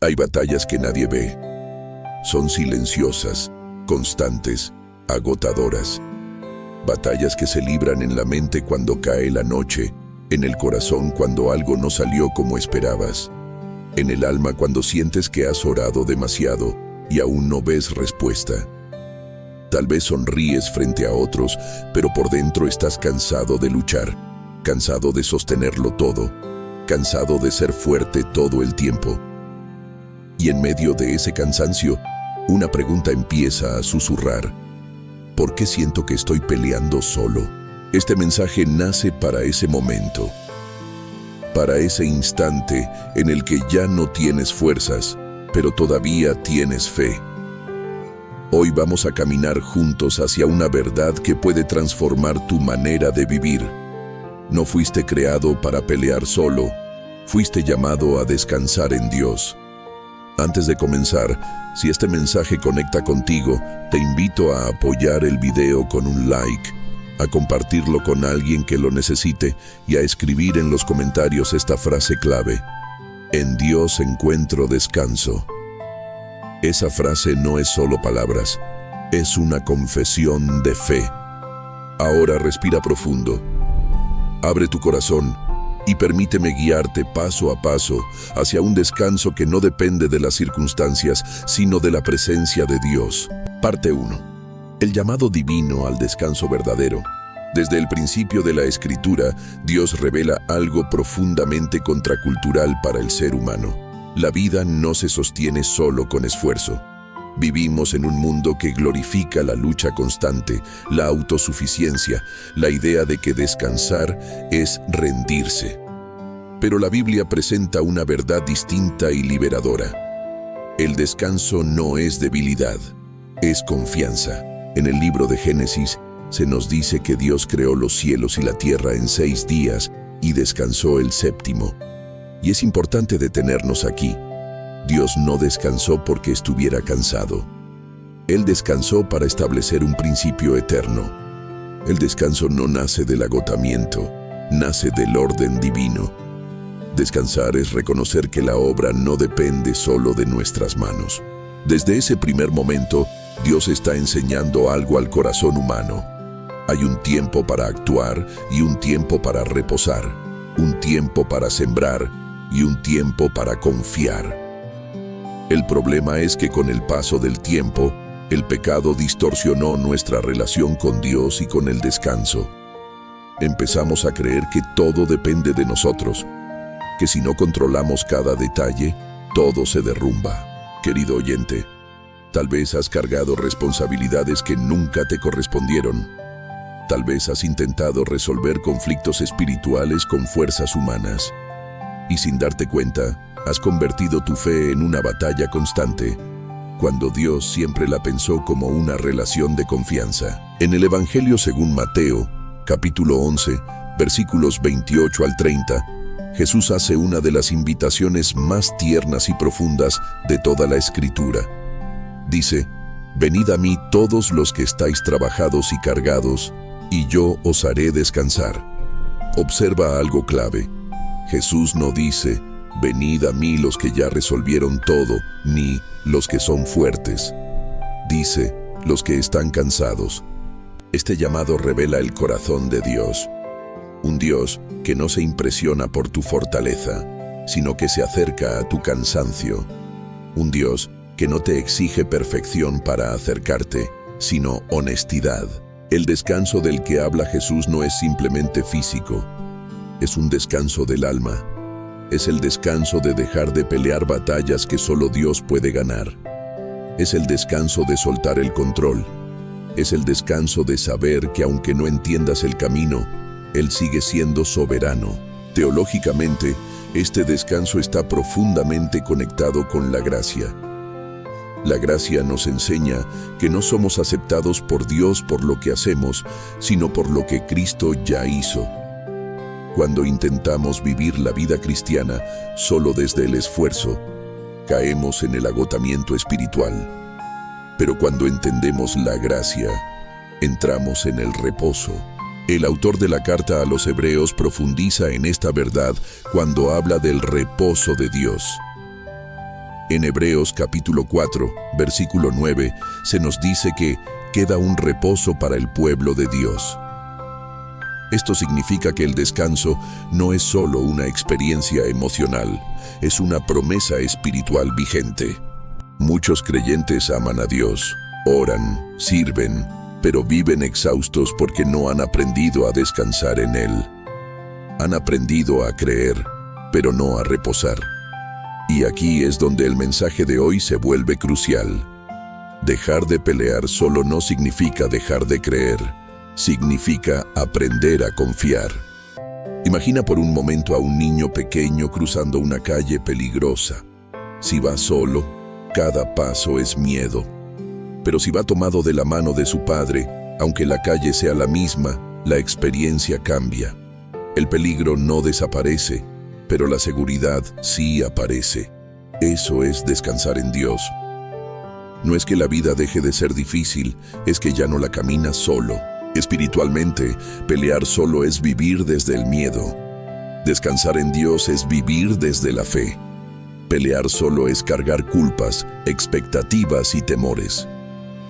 Hay batallas que nadie ve. Son silenciosas, constantes, agotadoras. Batallas que se libran en la mente cuando cae la noche, en el corazón cuando algo no salió como esperabas, en el alma cuando sientes que has orado demasiado y aún no ves respuesta. Tal vez sonríes frente a otros, pero por dentro estás cansado de luchar, cansado de sostenerlo todo, cansado de ser fuerte todo el tiempo. Y en medio de ese cansancio, una pregunta empieza a susurrar. ¿Por qué siento que estoy peleando solo? Este mensaje nace para ese momento, para ese instante en el que ya no tienes fuerzas, pero todavía tienes fe. Hoy vamos a caminar juntos hacia una verdad que puede transformar tu manera de vivir. No fuiste creado para pelear solo, fuiste llamado a descansar en Dios. Antes de comenzar, si este mensaje conecta contigo, te invito a apoyar el video con un like, a compartirlo con alguien que lo necesite y a escribir en los comentarios esta frase clave: en Dios encuentro descanso. Esa frase no es solo palabras, es una confesión de fe. Ahora respira profundo, abre tu corazón y permíteme guiarte paso a paso hacia un descanso que no depende de las circunstancias, sino de la presencia de Dios. Parte 1. El llamado divino al descanso verdadero. Desde el principio de la Escritura, Dios revela algo profundamente contracultural para el ser humano. La vida no se sostiene solo con esfuerzo. Vivimos en un mundo que glorifica la lucha constante, la autosuficiencia, la idea de que descansar es rendirse. Pero la Biblia presenta una verdad distinta y liberadora. El descanso no es debilidad, es confianza. En el libro de Génesis se nos dice que Dios creó los cielos y la tierra en 6 días y descansó el séptimo. Y es importante detenernos aquí. Dios no descansó porque estuviera cansado. Él descansó para establecer un principio eterno. El descanso no nace del agotamiento, nace del orden divino. Descansar es reconocer que la obra no depende solo de nuestras manos. Desde ese primer momento, Dios está enseñando algo al corazón humano. Hay un tiempo para actuar y un tiempo para reposar, un tiempo para sembrar y un tiempo para confiar. El problema es que con el paso del tiempo, el pecado distorsionó nuestra relación con Dios y con el descanso. Empezamos a creer que todo depende de nosotros, que si no controlamos cada detalle, todo se derrumba. Querido oyente, tal vez has cargado responsabilidades que nunca te correspondieron. Tal vez has intentado resolver conflictos espirituales con fuerzas humanas. Y sin darte cuenta, has convertido tu fe en una batalla constante, cuando Dios siempre la pensó como una relación de confianza. En el Evangelio según Mateo, capítulo 11, versículos 28 al 30, Jesús hace una de las invitaciones más tiernas y profundas de toda la Escritura. Dice: «Venid a mí todos los que estáis trabajados y cargados, y yo os haré descansar». Observa algo clave. Jesús no dice: «Venid a mí los que ya resolvieron todo», ni «los que son fuertes». Dice: «los que están cansados». Este llamado revela el corazón de Dios. Un Dios que no se impresiona por tu fortaleza, sino que se acerca a tu cansancio. Un Dios que no te exige perfección para acercarte, sino honestidad. El descanso del que habla Jesús no es simplemente físico, es un descanso del alma. Es el descanso de dejar de pelear batallas que solo Dios puede ganar. Es el descanso de soltar el control. Es el descanso de saber que aunque no entiendas el camino, Él sigue siendo soberano. Teológicamente, este descanso está profundamente conectado con la gracia. La gracia nos enseña que no somos aceptados por Dios por lo que hacemos, sino por lo que Cristo ya hizo. Cuando intentamos vivir la vida cristiana solo desde el esfuerzo, caemos en el agotamiento espiritual. Pero cuando entendemos la gracia, entramos en el reposo. El autor de la carta a los Hebreos profundiza en esta verdad cuando habla del reposo de Dios. En Hebreos capítulo 4, versículo 9, se nos dice que queda un reposo para el pueblo de Dios. Esto significa que el descanso no es solo una experiencia emocional, es una promesa espiritual vigente. Muchos creyentes aman a Dios, oran, sirven, pero viven exhaustos porque no han aprendido a descansar en Él. Han aprendido a creer, pero no a reposar. Y aquí es donde el mensaje de hoy se vuelve crucial. Dejar de pelear solo no significa dejar de creer, significa aprender a confiar. Imagina por un momento a un niño pequeño cruzando una calle peligrosa. Si va solo, cada paso es miedo. Pero si va tomado de la mano de su padre, aunque la calle sea la misma, la experiencia cambia. El peligro no desaparece, pero la seguridad sí aparece. Eso es descansar en Dios. No es que la vida deje de ser difícil, es que ya no la caminas solo. Espiritualmente, pelear solo es vivir desde el miedo. Descansar en Dios es vivir desde la fe. Pelear solo es cargar culpas, expectativas y temores.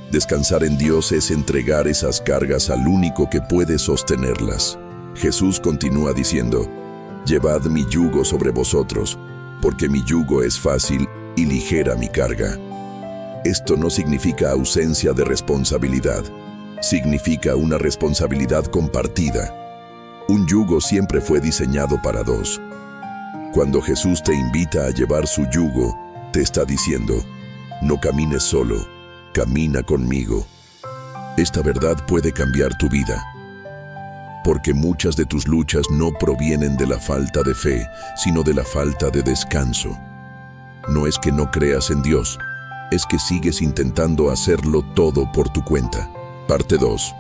Descansar en Dios es entregar esas cargas al único que puede sostenerlas. Jesús continúa diciendo: «Llevad mi yugo sobre vosotros, porque mi yugo es fácil y ligera mi carga». Esto no significa ausencia de responsabilidad. Significa una responsabilidad compartida. Un yugo siempre fue diseñado para dos. Cuando Jesús te invita a llevar su yugo, te está diciendo: no camines solo, camina conmigo. Esta verdad puede cambiar tu vida, porque muchas de tus luchas no provienen de la falta de fe, sino de la falta de descanso. No es que no creas en Dios, es que sigues intentando hacerlo todo por tu cuenta. Parte 2.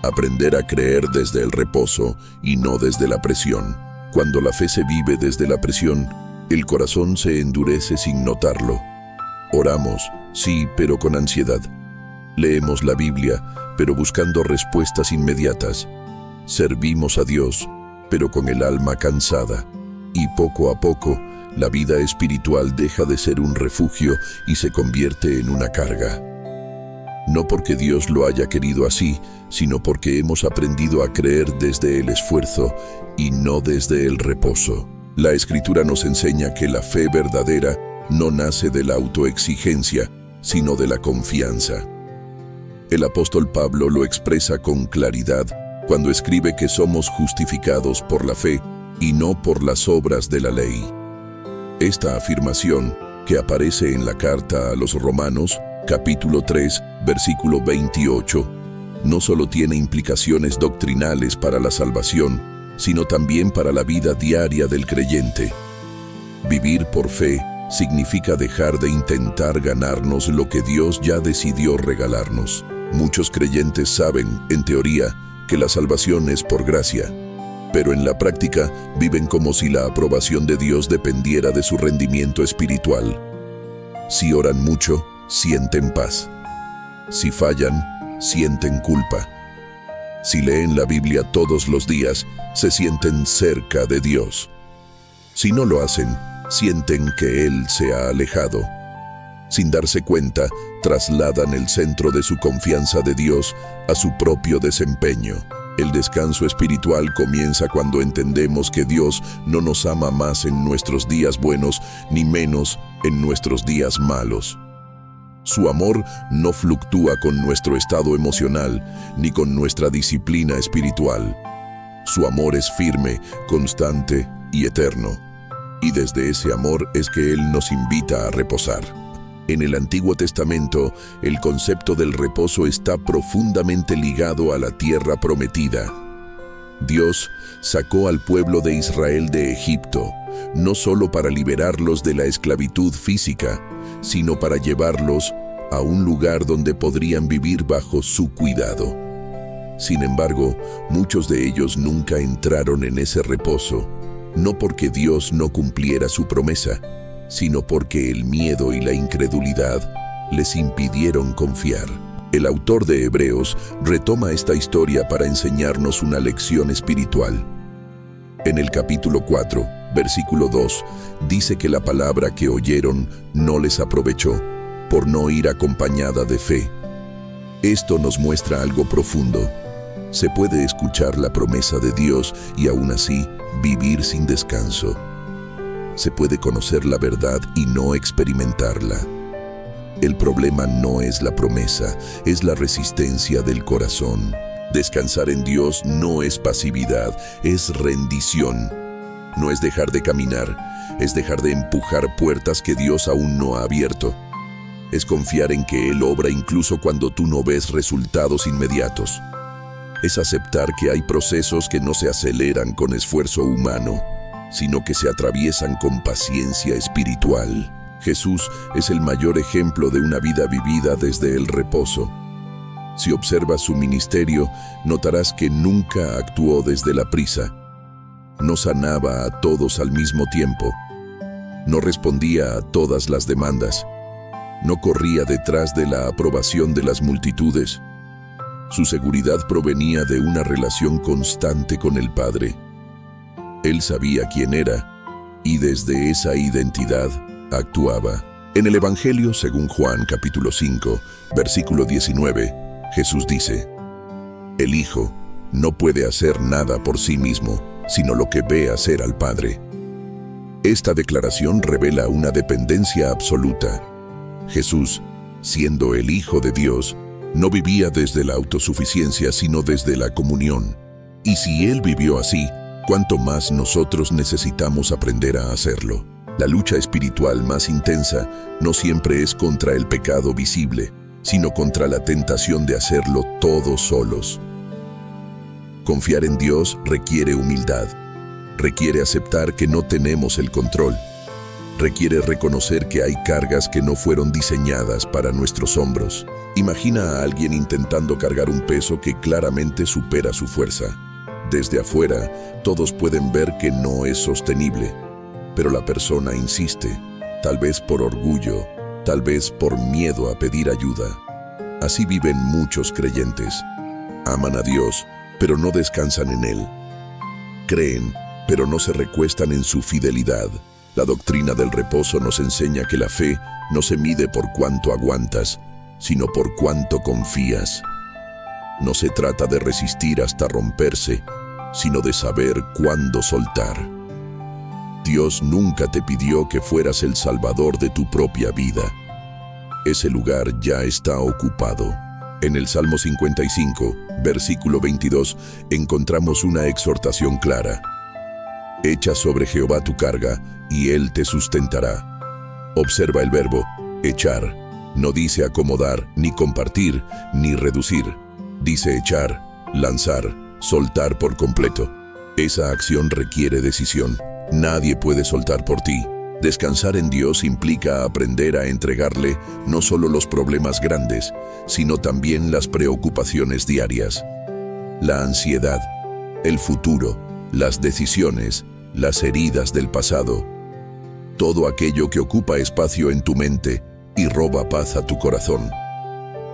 Aprender a creer desde el reposo y no desde la presión. Cuando la fe se vive desde la presión, el corazón se endurece sin notarlo. Oramos, sí, pero con ansiedad. Leemos la Biblia, pero buscando respuestas inmediatas. Servimos a Dios, pero con el alma cansada. Y poco a poco, la vida espiritual deja de ser un refugio y se convierte en una carga. No porque Dios lo haya querido así, sino porque hemos aprendido a creer desde el esfuerzo y no desde el reposo. La Escritura nos enseña que la fe verdadera no nace de la autoexigencia, sino de la confianza. El apóstol Pablo lo expresa con claridad cuando escribe que somos justificados por la fe y no por las obras de la ley. Esta afirmación, que aparece en la carta a los Romanos, capítulo 3, versículo 28, no solo tiene implicaciones doctrinales para la salvación, sino también para la vida diaria del creyente. Vivir por fe significa dejar de intentar ganarnos lo que Dios ya decidió regalarnos. Muchos creyentes saben, en teoría, que la salvación es por gracia, pero en la práctica viven como si la aprobación de Dios dependiera de su rendimiento espiritual. Si oran mucho, sienten paz. Si fallan, sienten culpa. Si leen la Biblia todos los días, se sienten cerca de Dios. Si no lo hacen, sienten que Él se ha alejado. Sin darse cuenta, trasladan el centro de su confianza de Dios a su propio desempeño. El descanso espiritual comienza cuando entendemos que Dios no nos ama más en nuestros días buenos, ni menos en nuestros días malos. Su amor no fluctúa con nuestro estado emocional, ni con nuestra disciplina espiritual. Su amor es firme, constante y eterno. Y desde ese amor es que Él nos invita a reposar. En el Antiguo Testamento, el concepto del reposo está profundamente ligado a la tierra prometida. Dios sacó al pueblo de Israel de Egipto, no solo para liberarlos de la esclavitud física, sino para llevarlos a un lugar donde podrían vivir bajo su cuidado. Sin embargo, muchos de ellos nunca entraron en ese reposo, no porque Dios no cumpliera su promesa, sino porque el miedo y la incredulidad les impidieron confiar. El autor de Hebreos retoma esta historia para enseñarnos una lección espiritual. En el capítulo 4, versículo 2, dice que la palabra que oyeron no les aprovechó, por no ir acompañada de fe. Esto nos muestra algo profundo. Se puede escuchar la promesa de Dios y aún así vivir sin descanso. Se puede conocer la verdad y no experimentarla. El problema no es la promesa, es la resistencia del corazón. Descansar en Dios no es pasividad, es rendición. No es dejar de caminar, es dejar de empujar puertas que Dios aún no ha abierto. Es confiar en que Él obra incluso cuando tú no ves resultados inmediatos. Es aceptar que hay procesos que no se aceleran con esfuerzo humano, sino que se atraviesan con paciencia espiritual. Jesús es el mayor ejemplo de una vida vivida desde el reposo. Si observas su ministerio, notarás que nunca actuó desde la prisa. No sanaba a todos al mismo tiempo. No respondía a todas las demandas. No corría detrás de la aprobación de las multitudes. Su seguridad provenía de una relación constante con el Padre. Él sabía quién era y desde esa identidad actuaba. En el Evangelio según Juan capítulo 5, versículo 19, Jesús dice: El Hijo no puede hacer nada por sí mismo, sino lo que ve hacer al Padre. Esta declaración revela una dependencia absoluta. Jesús, siendo el Hijo de Dios, no vivía desde la autosuficiencia, sino desde la comunión. Y si Él vivió así, ¿cuánto más nosotros necesitamos aprender a hacerlo? La lucha espiritual más intensa no siempre es contra el pecado visible, sino contra la tentación de hacerlo todos solos. Confiar en Dios requiere humildad. Requiere aceptar que no tenemos el control. Requiere reconocer que hay cargas que no fueron diseñadas para nuestros hombros. Imagina a alguien intentando cargar un peso que claramente supera su fuerza. Desde afuera, todos pueden ver que no es sostenible, pero la persona insiste, tal vez por orgullo, tal vez por miedo a pedir ayuda. Así viven muchos creyentes. Aman a Dios, pero no descansan en Él. Creen, pero no se recuestan en su fidelidad. La doctrina del reposo nos enseña que la fe no se mide por cuánto aguantas, sino por cuánto confías. No se trata de resistir hasta romperse, sino de saber cuándo soltar. Dios nunca te pidió que fueras el salvador de tu propia vida. Ese lugar ya está ocupado. En el Salmo 55, versículo 22, encontramos una exhortación clara. Echa sobre Jehová tu carga, y Él te sustentará. Observa el verbo, echar. No dice acomodar, ni compartir, ni reducir. Dice echar, lanzar, soltar por completo. Esa acción requiere decisión. Nadie puede soltar por ti. Descansar en Dios implica aprender a entregarle no solo los problemas grandes, sino también las preocupaciones diarias. La ansiedad, el futuro, las decisiones, las heridas del pasado. Todo aquello que ocupa espacio en tu mente y roba paz a tu corazón.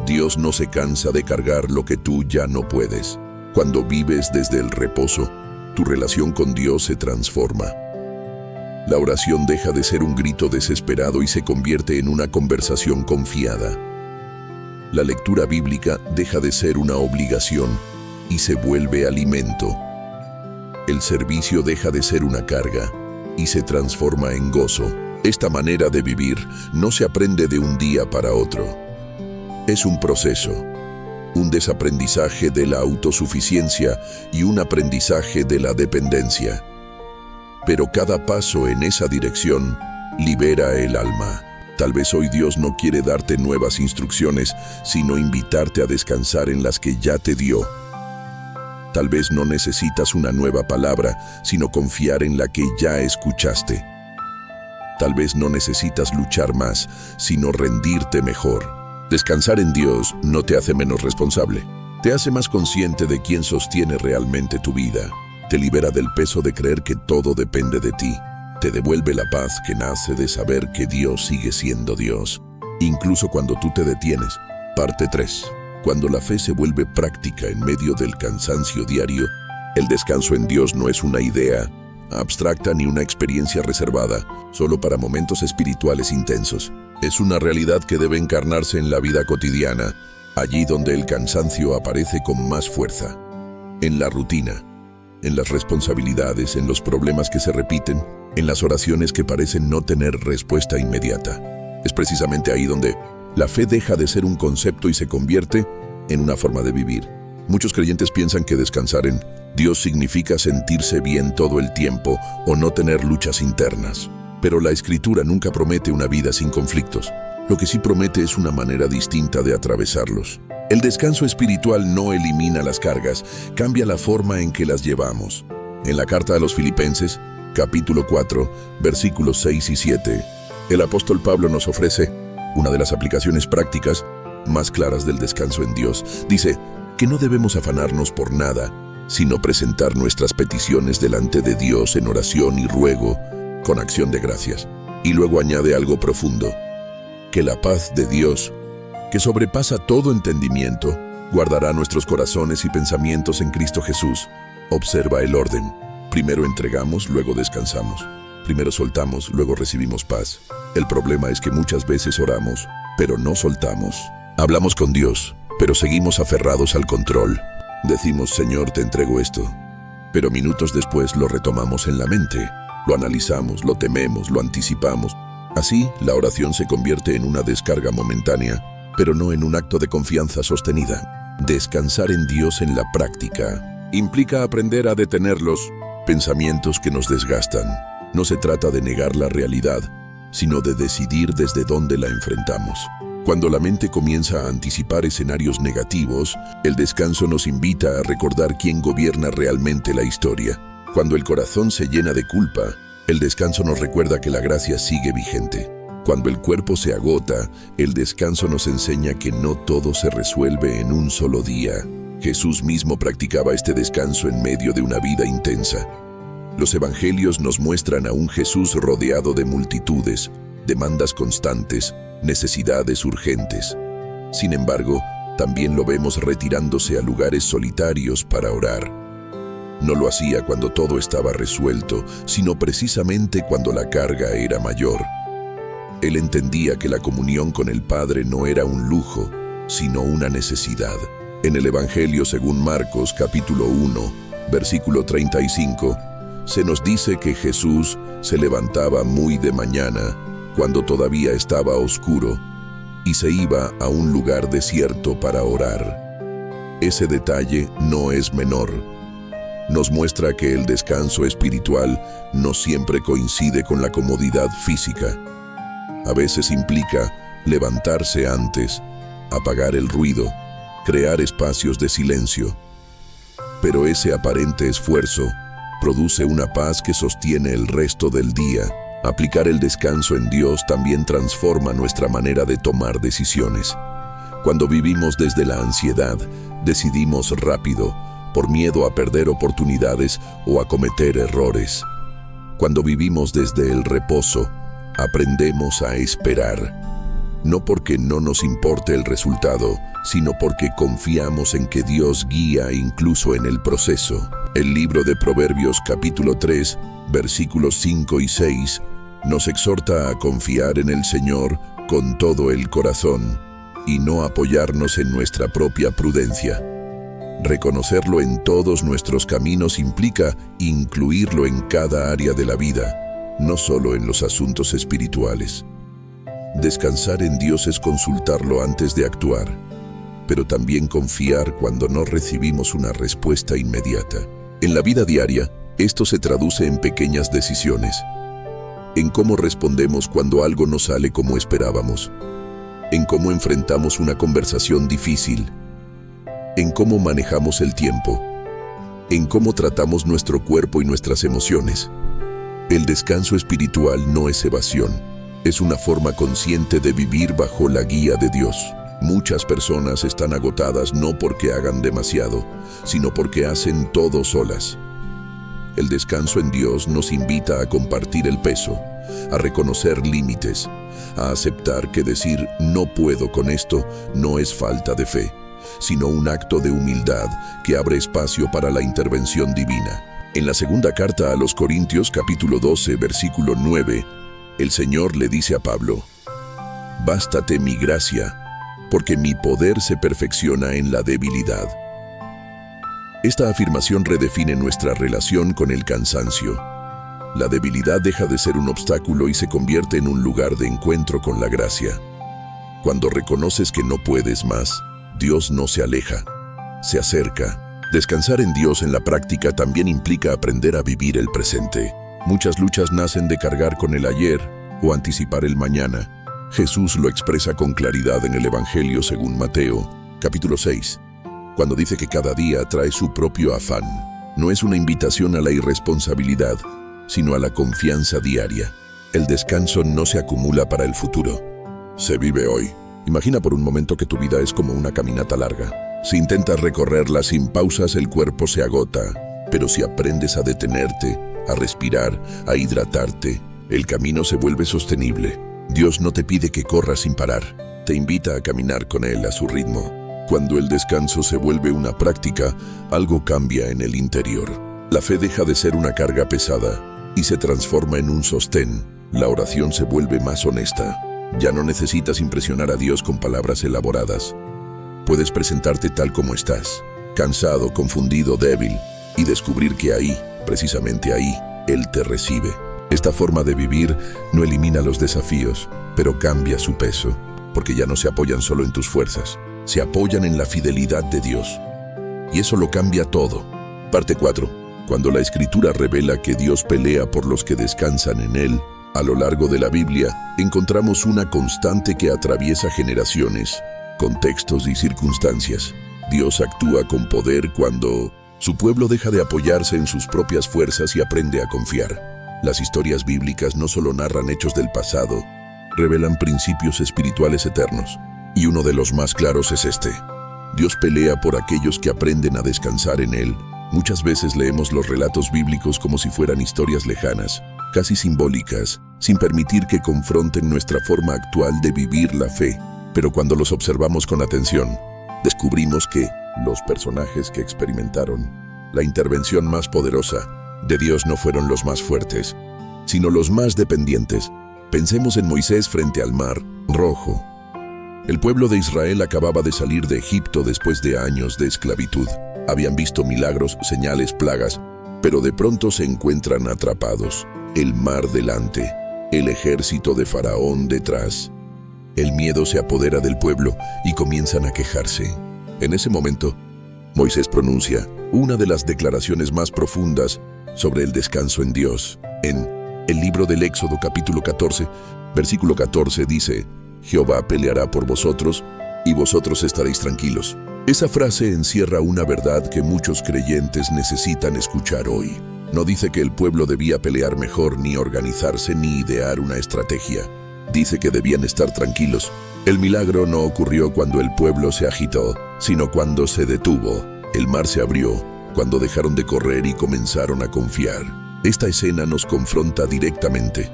Dios no se cansa de cargar lo que tú ya no puedes. Cuando vives desde el reposo, tu relación con Dios se transforma. La oración deja de ser un grito desesperado y se convierte en una conversación confiada. La lectura bíblica deja de ser una obligación y se vuelve alimento. El servicio deja de ser una carga y se transforma en gozo. Esta manera de vivir no se aprende de un día para otro. Es un proceso, un desaprendizaje de la autosuficiencia y un aprendizaje de la dependencia. Pero cada paso en esa dirección libera el alma. Tal vez hoy Dios no quiere darte nuevas instrucciones, sino invitarte a descansar en las que ya te dio. Tal vez no necesitas una nueva palabra, sino confiar en la que ya escuchaste. Tal vez no necesitas luchar más, sino rendirte mejor. Descansar en Dios no te hace menos responsable. Te hace más consciente de quién sostiene realmente tu vida. Te libera del peso de creer que todo depende de ti. Te devuelve la paz que nace de saber que Dios sigue siendo Dios, incluso cuando tú te detienes. Parte 3. Cuando la fe se vuelve práctica en medio del cansancio diario, el descanso en Dios no es una idea, abstracta ni una experiencia reservada, solo para momentos espirituales intensos. Es una realidad que debe encarnarse en la vida cotidiana, allí donde el cansancio aparece con más fuerza. En la rutina, en las responsabilidades, en los problemas que se repiten, en las oraciones que parecen no tener respuesta inmediata. Es precisamente ahí donde la fe deja de ser un concepto y se convierte en una forma de vivir. Muchos creyentes piensan que descansar en Dios significa sentirse bien todo el tiempo o no tener luchas internas. Pero la Escritura nunca promete una vida sin conflictos. Lo que sí promete es una manera distinta de atravesarlos. El descanso espiritual no elimina las cargas, cambia la forma en que las llevamos. En la carta a los Filipenses, capítulo 4, versículos 6 y 7, el apóstol Pablo nos ofrece una de las aplicaciones prácticas más claras del descanso en Dios. Dice que no debemos afanarnos por nada, sino presentar nuestras peticiones delante de Dios en oración y ruego, con acción de gracias. Y luego añade algo profundo: que la paz de Dios, que sobrepasa todo entendimiento, guardará nuestros corazones y pensamientos en Cristo Jesús. Observa el orden. Primero entregamos, luego descansamos. Primero soltamos, luego recibimos paz. El problema es que muchas veces oramos, pero no soltamos. Hablamos con Dios, pero seguimos aferrados al control. Decimos: Señor, te entrego esto. Pero minutos después lo retomamos en la mente. Lo analizamos, lo tememos, lo anticipamos. Así, la oración se convierte en una descarga momentánea, pero no en un acto de confianza sostenida. Descansar en Dios en la práctica implica aprender a detener los pensamientos que nos desgastan. No se trata de negar la realidad, sino de decidir desde dónde la enfrentamos. Cuando la mente comienza a anticipar escenarios negativos, el descanso nos invita a recordar quién gobierna realmente la historia. Cuando el corazón se llena de culpa, el descanso nos recuerda que la gracia sigue vigente. Cuando el cuerpo se agota, el descanso nos enseña que no todo se resuelve en un solo día. Jesús mismo practicaba este descanso en medio de una vida intensa. Los evangelios nos muestran a un Jesús rodeado de multitudes, demandas constantes, necesidades urgentes. Sin embargo, también lo vemos retirándose a lugares solitarios para orar. No lo hacía cuando todo estaba resuelto, sino precisamente cuando la carga era mayor. Él entendía que la comunión con el Padre no era un lujo, sino una necesidad. En el Evangelio según Marcos, capítulo 1, versículo 35, se nos dice que Jesús se levantaba muy de mañana, cuando todavía estaba oscuro, y se iba a un lugar desierto para orar. Ese detalle no es menor. Nos muestra que el descanso espiritual no siempre coincide con la comodidad física. A veces implica levantarse antes, apagar el ruido, crear espacios de silencio. Pero ese aparente esfuerzo produce una paz que sostiene el resto del día. Aplicar el descanso en Dios también transforma nuestra manera de tomar decisiones. Cuando vivimos desde la ansiedad, decidimos rápido, por miedo a perder oportunidades o a cometer errores. Cuando vivimos desde el reposo, aprendemos a esperar. No porque no nos importe el resultado, sino porque confiamos en que Dios guía incluso en el proceso. El libro de Proverbios capítulo 3, versículos 5 y 6, nos exhorta a confiar en el Señor con todo el corazón y no apoyarnos en nuestra propia prudencia. Reconocerlo en todos nuestros caminos implica incluirlo en cada área de la vida, no solo en los asuntos espirituales. Descansar en Dios es consultarlo antes de actuar, pero también confiar cuando no recibimos una respuesta inmediata. En la vida diaria, esto se traduce en pequeñas decisiones, en cómo respondemos cuando algo no sale como esperábamos, en cómo enfrentamos una conversación difícil, en cómo manejamos el tiempo, en cómo tratamos nuestro cuerpo y nuestras emociones. El descanso espiritual no es evasión, es una forma consciente de vivir bajo la guía de Dios. Muchas personas están agotadas no porque hagan demasiado, sino porque hacen todo solas. El descanso en Dios nos invita a compartir el peso, a reconocer límites, a aceptar que decir no puedo con esto no es falta de fe, sino un acto de humildad que abre espacio para la intervención divina. En la segunda carta a los Corintios, capítulo 12, versículo 9, el Señor le dice a Pablo: «Bástate mi gracia, porque mi poder se perfecciona en la debilidad». Esta afirmación redefine nuestra relación con el cansancio. La debilidad deja de ser un obstáculo y se convierte en un lugar de encuentro con la gracia. Cuando reconoces que no puedes más, Dios no se aleja, se acerca. Descansar en Dios en la práctica también implica aprender a vivir el presente. Muchas luchas nacen de cargar con el ayer o anticipar el mañana. Jesús lo expresa con claridad en el Evangelio según Mateo, capítulo 6, cuando dice que cada día trae su propio afán. No es una invitación a la irresponsabilidad, sino a la confianza diaria. El descanso no se acumula para el futuro, se vive hoy. Imagina por un momento que tu vida es como una caminata larga. Si intentas recorrerla sin pausas, el cuerpo se agota, pero si aprendes a detenerte, a respirar, a hidratarte, el camino se vuelve sostenible. Dios no te pide que corras sin parar, te invita a caminar con Él a su ritmo. Cuando el descanso se vuelve una práctica, algo cambia en el interior. La fe deja de ser una carga pesada y se transforma en un sostén. La oración se vuelve más honesta. Ya no necesitas impresionar a Dios con palabras elaboradas. Puedes presentarte tal como estás, cansado, confundido, débil, y descubrir que ahí, precisamente ahí, Él te recibe. Esta forma de vivir no elimina los desafíos, pero cambia su peso, porque ya no se apoyan solo en tus fuerzas, se apoyan en la fidelidad de Dios. Y eso lo cambia todo. Parte 4. Cuando la Escritura revela que Dios pelea por los que descansan en Él, a lo largo de la Biblia encontramos una constante que atraviesa generaciones, contextos y circunstancias. Dios actúa con poder cuando su pueblo deja de apoyarse en sus propias fuerzas y aprende a confiar. Las historias bíblicas no solo narran hechos del pasado, revelan principios espirituales eternos. Y uno de los más claros es este: Dios pelea por aquellos que aprenden a descansar en Él. Muchas veces leemos los relatos bíblicos como si fueran historias lejanas, casi simbólicas, sin permitir que confronten nuestra forma actual de vivir la fe. Pero cuando los observamos con atención, descubrimos que los personajes que experimentaron la intervención más poderosa de Dios no fueron los más fuertes, sino los más dependientes. Pensemos en Moisés frente al Mar Rojo. El pueblo de Israel acababa de salir de Egipto después de años de esclavitud. Habían visto milagros, señales, plagas, pero de pronto se encuentran atrapados. El mar delante, el ejército de Faraón detrás. El miedo se apodera del pueblo y comienzan a quejarse. En ese momento, Moisés pronuncia una de las declaraciones más profundas sobre el descanso en Dios. En el libro del Éxodo, capítulo 14, versículo 14 dice: «Jehová peleará por vosotros y vosotros estaréis tranquilos». Esa frase encierra una verdad que muchos creyentes necesitan escuchar hoy. No dice que el pueblo debía pelear mejor, ni organizarse, ni idear una estrategia. Dice que debían estar tranquilos. El milagro no ocurrió cuando el pueblo se agitó, sino cuando se detuvo. El mar se abrió, cuando dejaron de correr y comenzaron a confiar. Esta escena nos confronta directamente,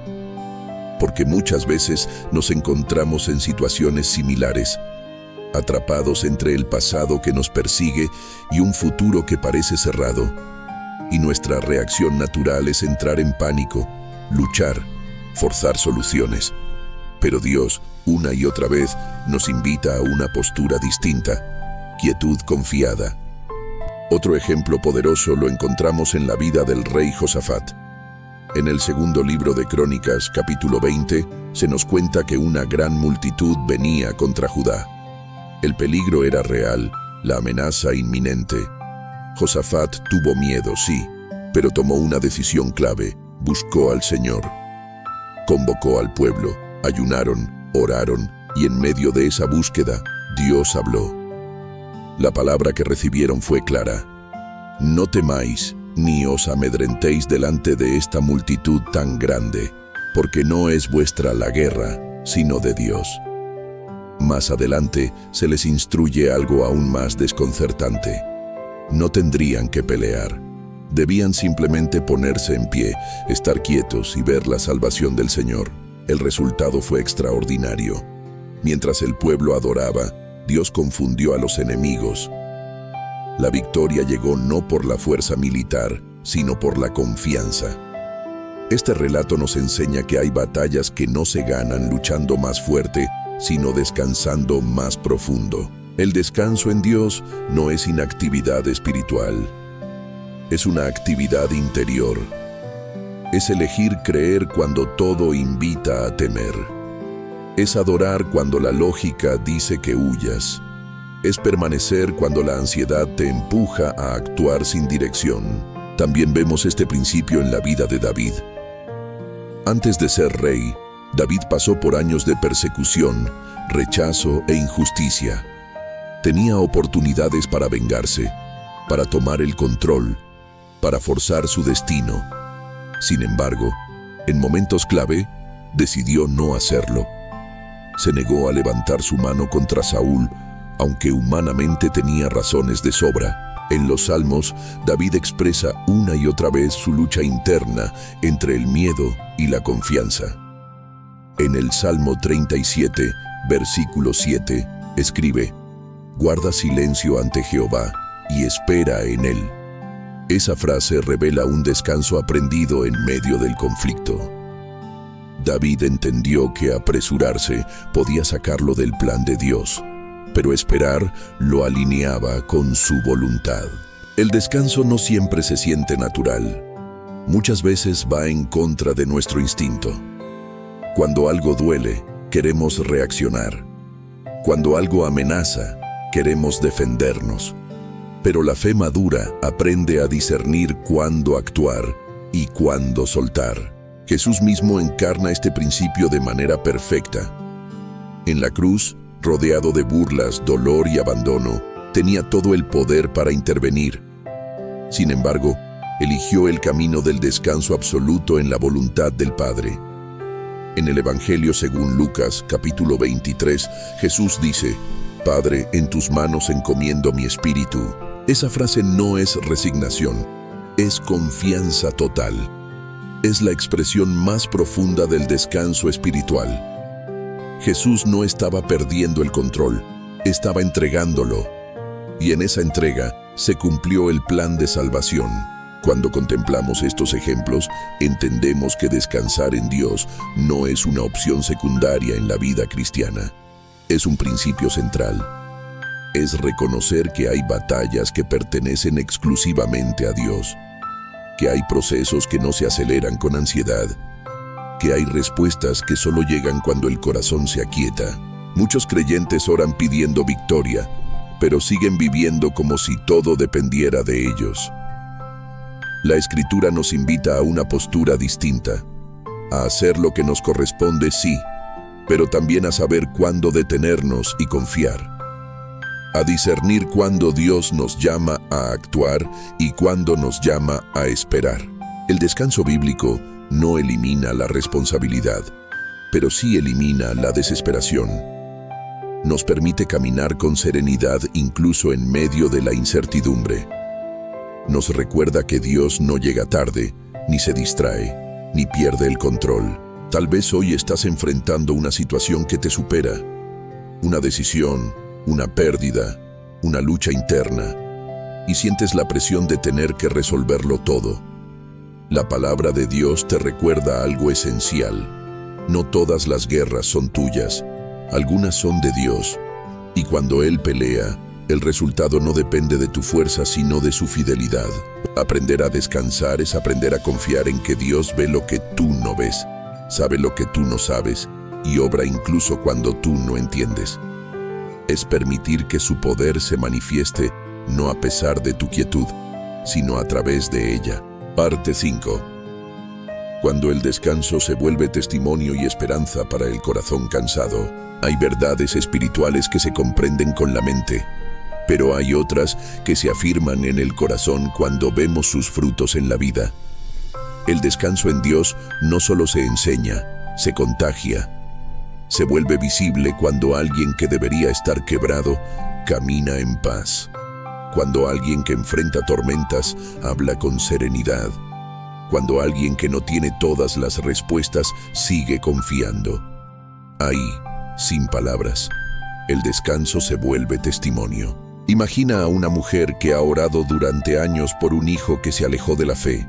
porque muchas veces nos encontramos en situaciones similares, atrapados entre el pasado que nos persigue y un futuro que parece cerrado. Y nuestra reacción natural es entrar en pánico, luchar, forzar soluciones. Pero Dios, una y otra vez, nos invita a una postura distinta: quietud confiada. Otro ejemplo poderoso lo encontramos en la vida del rey Josafat. En el segundo libro de Crónicas, capítulo 20, se nos cuenta que una gran multitud venía contra Judá. El peligro era real, la amenaza inminente. Josafat tuvo miedo, sí, pero tomó una decisión clave: buscó al Señor. Convocó al pueblo, ayunaron, oraron, y en medio de esa búsqueda, Dios habló. La palabra que recibieron fue clara: «No temáis, ni os amedrentéis delante de esta multitud tan grande, porque no es vuestra la guerra, sino de Dios». Más adelante se les instruye algo aún más desconcertante. No tendrían que pelear. Debían simplemente ponerse en pie, estar quietos y ver la salvación del Señor. El resultado fue extraordinario. Mientras el pueblo adoraba, Dios confundió a los enemigos. La victoria llegó no por la fuerza militar, sino por la confianza. Este relato nos enseña que hay batallas que no se ganan luchando más fuerte, sino descansando más profundo. El descanso en Dios no es inactividad espiritual, es una actividad interior. Es elegir creer cuando todo invita a temer. Es adorar cuando la lógica dice que huyas. Es permanecer cuando la ansiedad te empuja a actuar sin dirección. También vemos este principio en la vida de David. Antes de ser rey, David pasó por años de persecución, rechazo e injusticia. Tenía oportunidades para vengarse, para tomar el control, para forzar su destino. Sin embargo, en momentos clave, decidió no hacerlo. Se negó a levantar su mano contra Saúl, aunque humanamente tenía razones de sobra. En los Salmos, David expresa una y otra vez su lucha interna entre el miedo y la confianza. En el Salmo 37, versículo 7, escribe: «Guarda silencio ante Jehová y espera en él». Esa frase revela un descanso aprendido en medio del conflicto. David entendió que apresurarse podía sacarlo del plan de Dios, pero esperar lo alineaba con su voluntad. El descanso no siempre se siente natural. Muchas veces va en contra de nuestro instinto. Cuando algo duele, queremos reaccionar. Cuando algo amenaza, queremos defendernos. Pero la fe madura aprende a discernir cuándo actuar y cuándo soltar. Jesús mismo encarna este principio de manera perfecta. En la cruz, rodeado de burlas, dolor y abandono, tenía todo el poder para intervenir. Sin embargo, eligió el camino del descanso absoluto en la voluntad del Padre. En el Evangelio según Lucas, capítulo 23, Jesús dice: «Padre, en tus manos encomiendo mi espíritu». Esa frase no es resignación, es confianza total. Es la expresión más profunda del descanso espiritual. Jesús no estaba perdiendo el control, estaba entregándolo. Y en esa entrega se cumplió el plan de salvación. Cuando contemplamos estos ejemplos, entendemos que descansar en Dios no es una opción secundaria en la vida cristiana. Es un principio central. Es reconocer que hay batallas que pertenecen exclusivamente a Dios, que hay procesos que no se aceleran con ansiedad, que hay respuestas que solo llegan cuando el corazón se aquieta. Muchos creyentes oran pidiendo victoria, pero siguen viviendo como si todo dependiera de ellos. La Escritura nos invita a una postura distinta, a hacer lo que nos corresponde, sí, pero también a saber cuándo detenernos y confiar, a discernir cuándo Dios nos llama a actuar y cuándo nos llama a esperar. El descanso bíblico no elimina la responsabilidad, pero sí elimina la desesperación. Nos permite caminar con serenidad incluso en medio de la incertidumbre. Nos recuerda que Dios no llega tarde, ni se distrae, ni pierde el control. Tal vez hoy estás enfrentando una situación que te supera, una decisión, una pérdida, una lucha interna, y sientes la presión de tener que resolverlo todo. La palabra de Dios te recuerda algo esencial. No todas las guerras son tuyas, algunas son de Dios, y cuando Él pelea, el resultado no depende de tu fuerza, sino de su fidelidad. Aprender a descansar es aprender a confiar en que Dios ve lo que tú no ves, sabe lo que tú no sabes, y obra incluso cuando tú no entiendes. Es permitir que su poder se manifieste no a pesar de tu quietud, sino a través de ella. Parte 5. Cuando el descanso se vuelve testimonio y esperanza para el corazón cansado, hay verdades espirituales que se comprenden con la mente, pero hay otras que se afirman en el corazón cuando vemos sus frutos en la vida. El descanso en Dios no solo se enseña, se contagia. Se vuelve visible cuando alguien que debería estar quebrado camina en paz. Cuando alguien que enfrenta tormentas habla con serenidad. Cuando alguien que no tiene todas las respuestas sigue confiando. Ahí, sin palabras, el descanso se vuelve testimonio. Imagina a una mujer que ha orado durante años por un hijo que se alejó de la fe.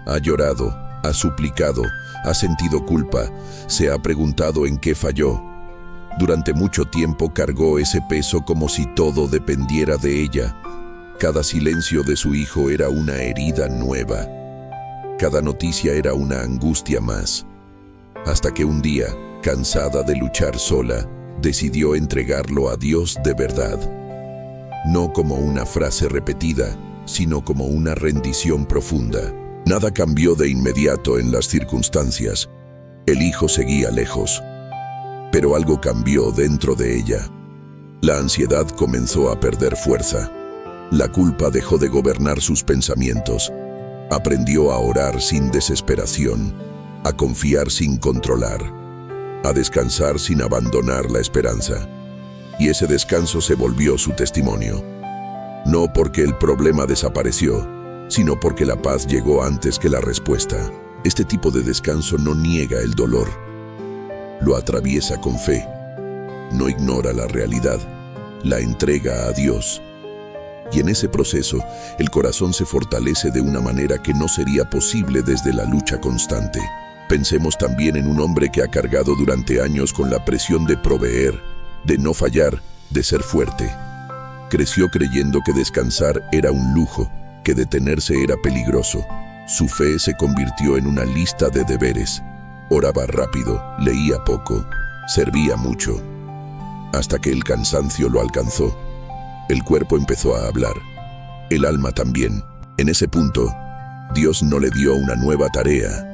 Ha llorado, ha suplicado, ha sentido culpa, se ha preguntado en qué falló. Durante mucho tiempo cargó ese peso como si todo dependiera de ella. Cada silencio de su hijo era una herida nueva. Cada noticia era una angustia más. Hasta que un día, cansada de luchar sola, decidió entregarlo a Dios de verdad. No como una frase repetida, sino como una rendición profunda. Nada cambió de inmediato en las circunstancias. El hijo seguía lejos. Pero algo cambió dentro de ella. La ansiedad comenzó a perder fuerza. La culpa dejó de gobernar sus pensamientos. Aprendió a orar sin desesperación, a confiar sin controlar, a descansar sin abandonar la esperanza. Y ese descanso se volvió su testimonio. No porque el problema desapareció, sino porque la paz llegó antes que la respuesta. Este tipo de descanso no niega el dolor. Lo atraviesa con fe. No ignora la realidad. La entrega a Dios. Y en ese proceso, el corazón se fortalece de una manera que no sería posible desde la lucha constante. Pensemos también en un hombre que ha cargado durante años con la presión de proveer, de no fallar, de ser fuerte. Creció creyendo que descansar era un lujo, que detenerse era peligroso. Su fe se convirtió en una lista de deberes. Oraba rápido, leía poco, servía mucho. Hasta que el cansancio lo alcanzó. El cuerpo empezó a hablar. El alma también. En ese punto, Dios no le dio una nueva tarea.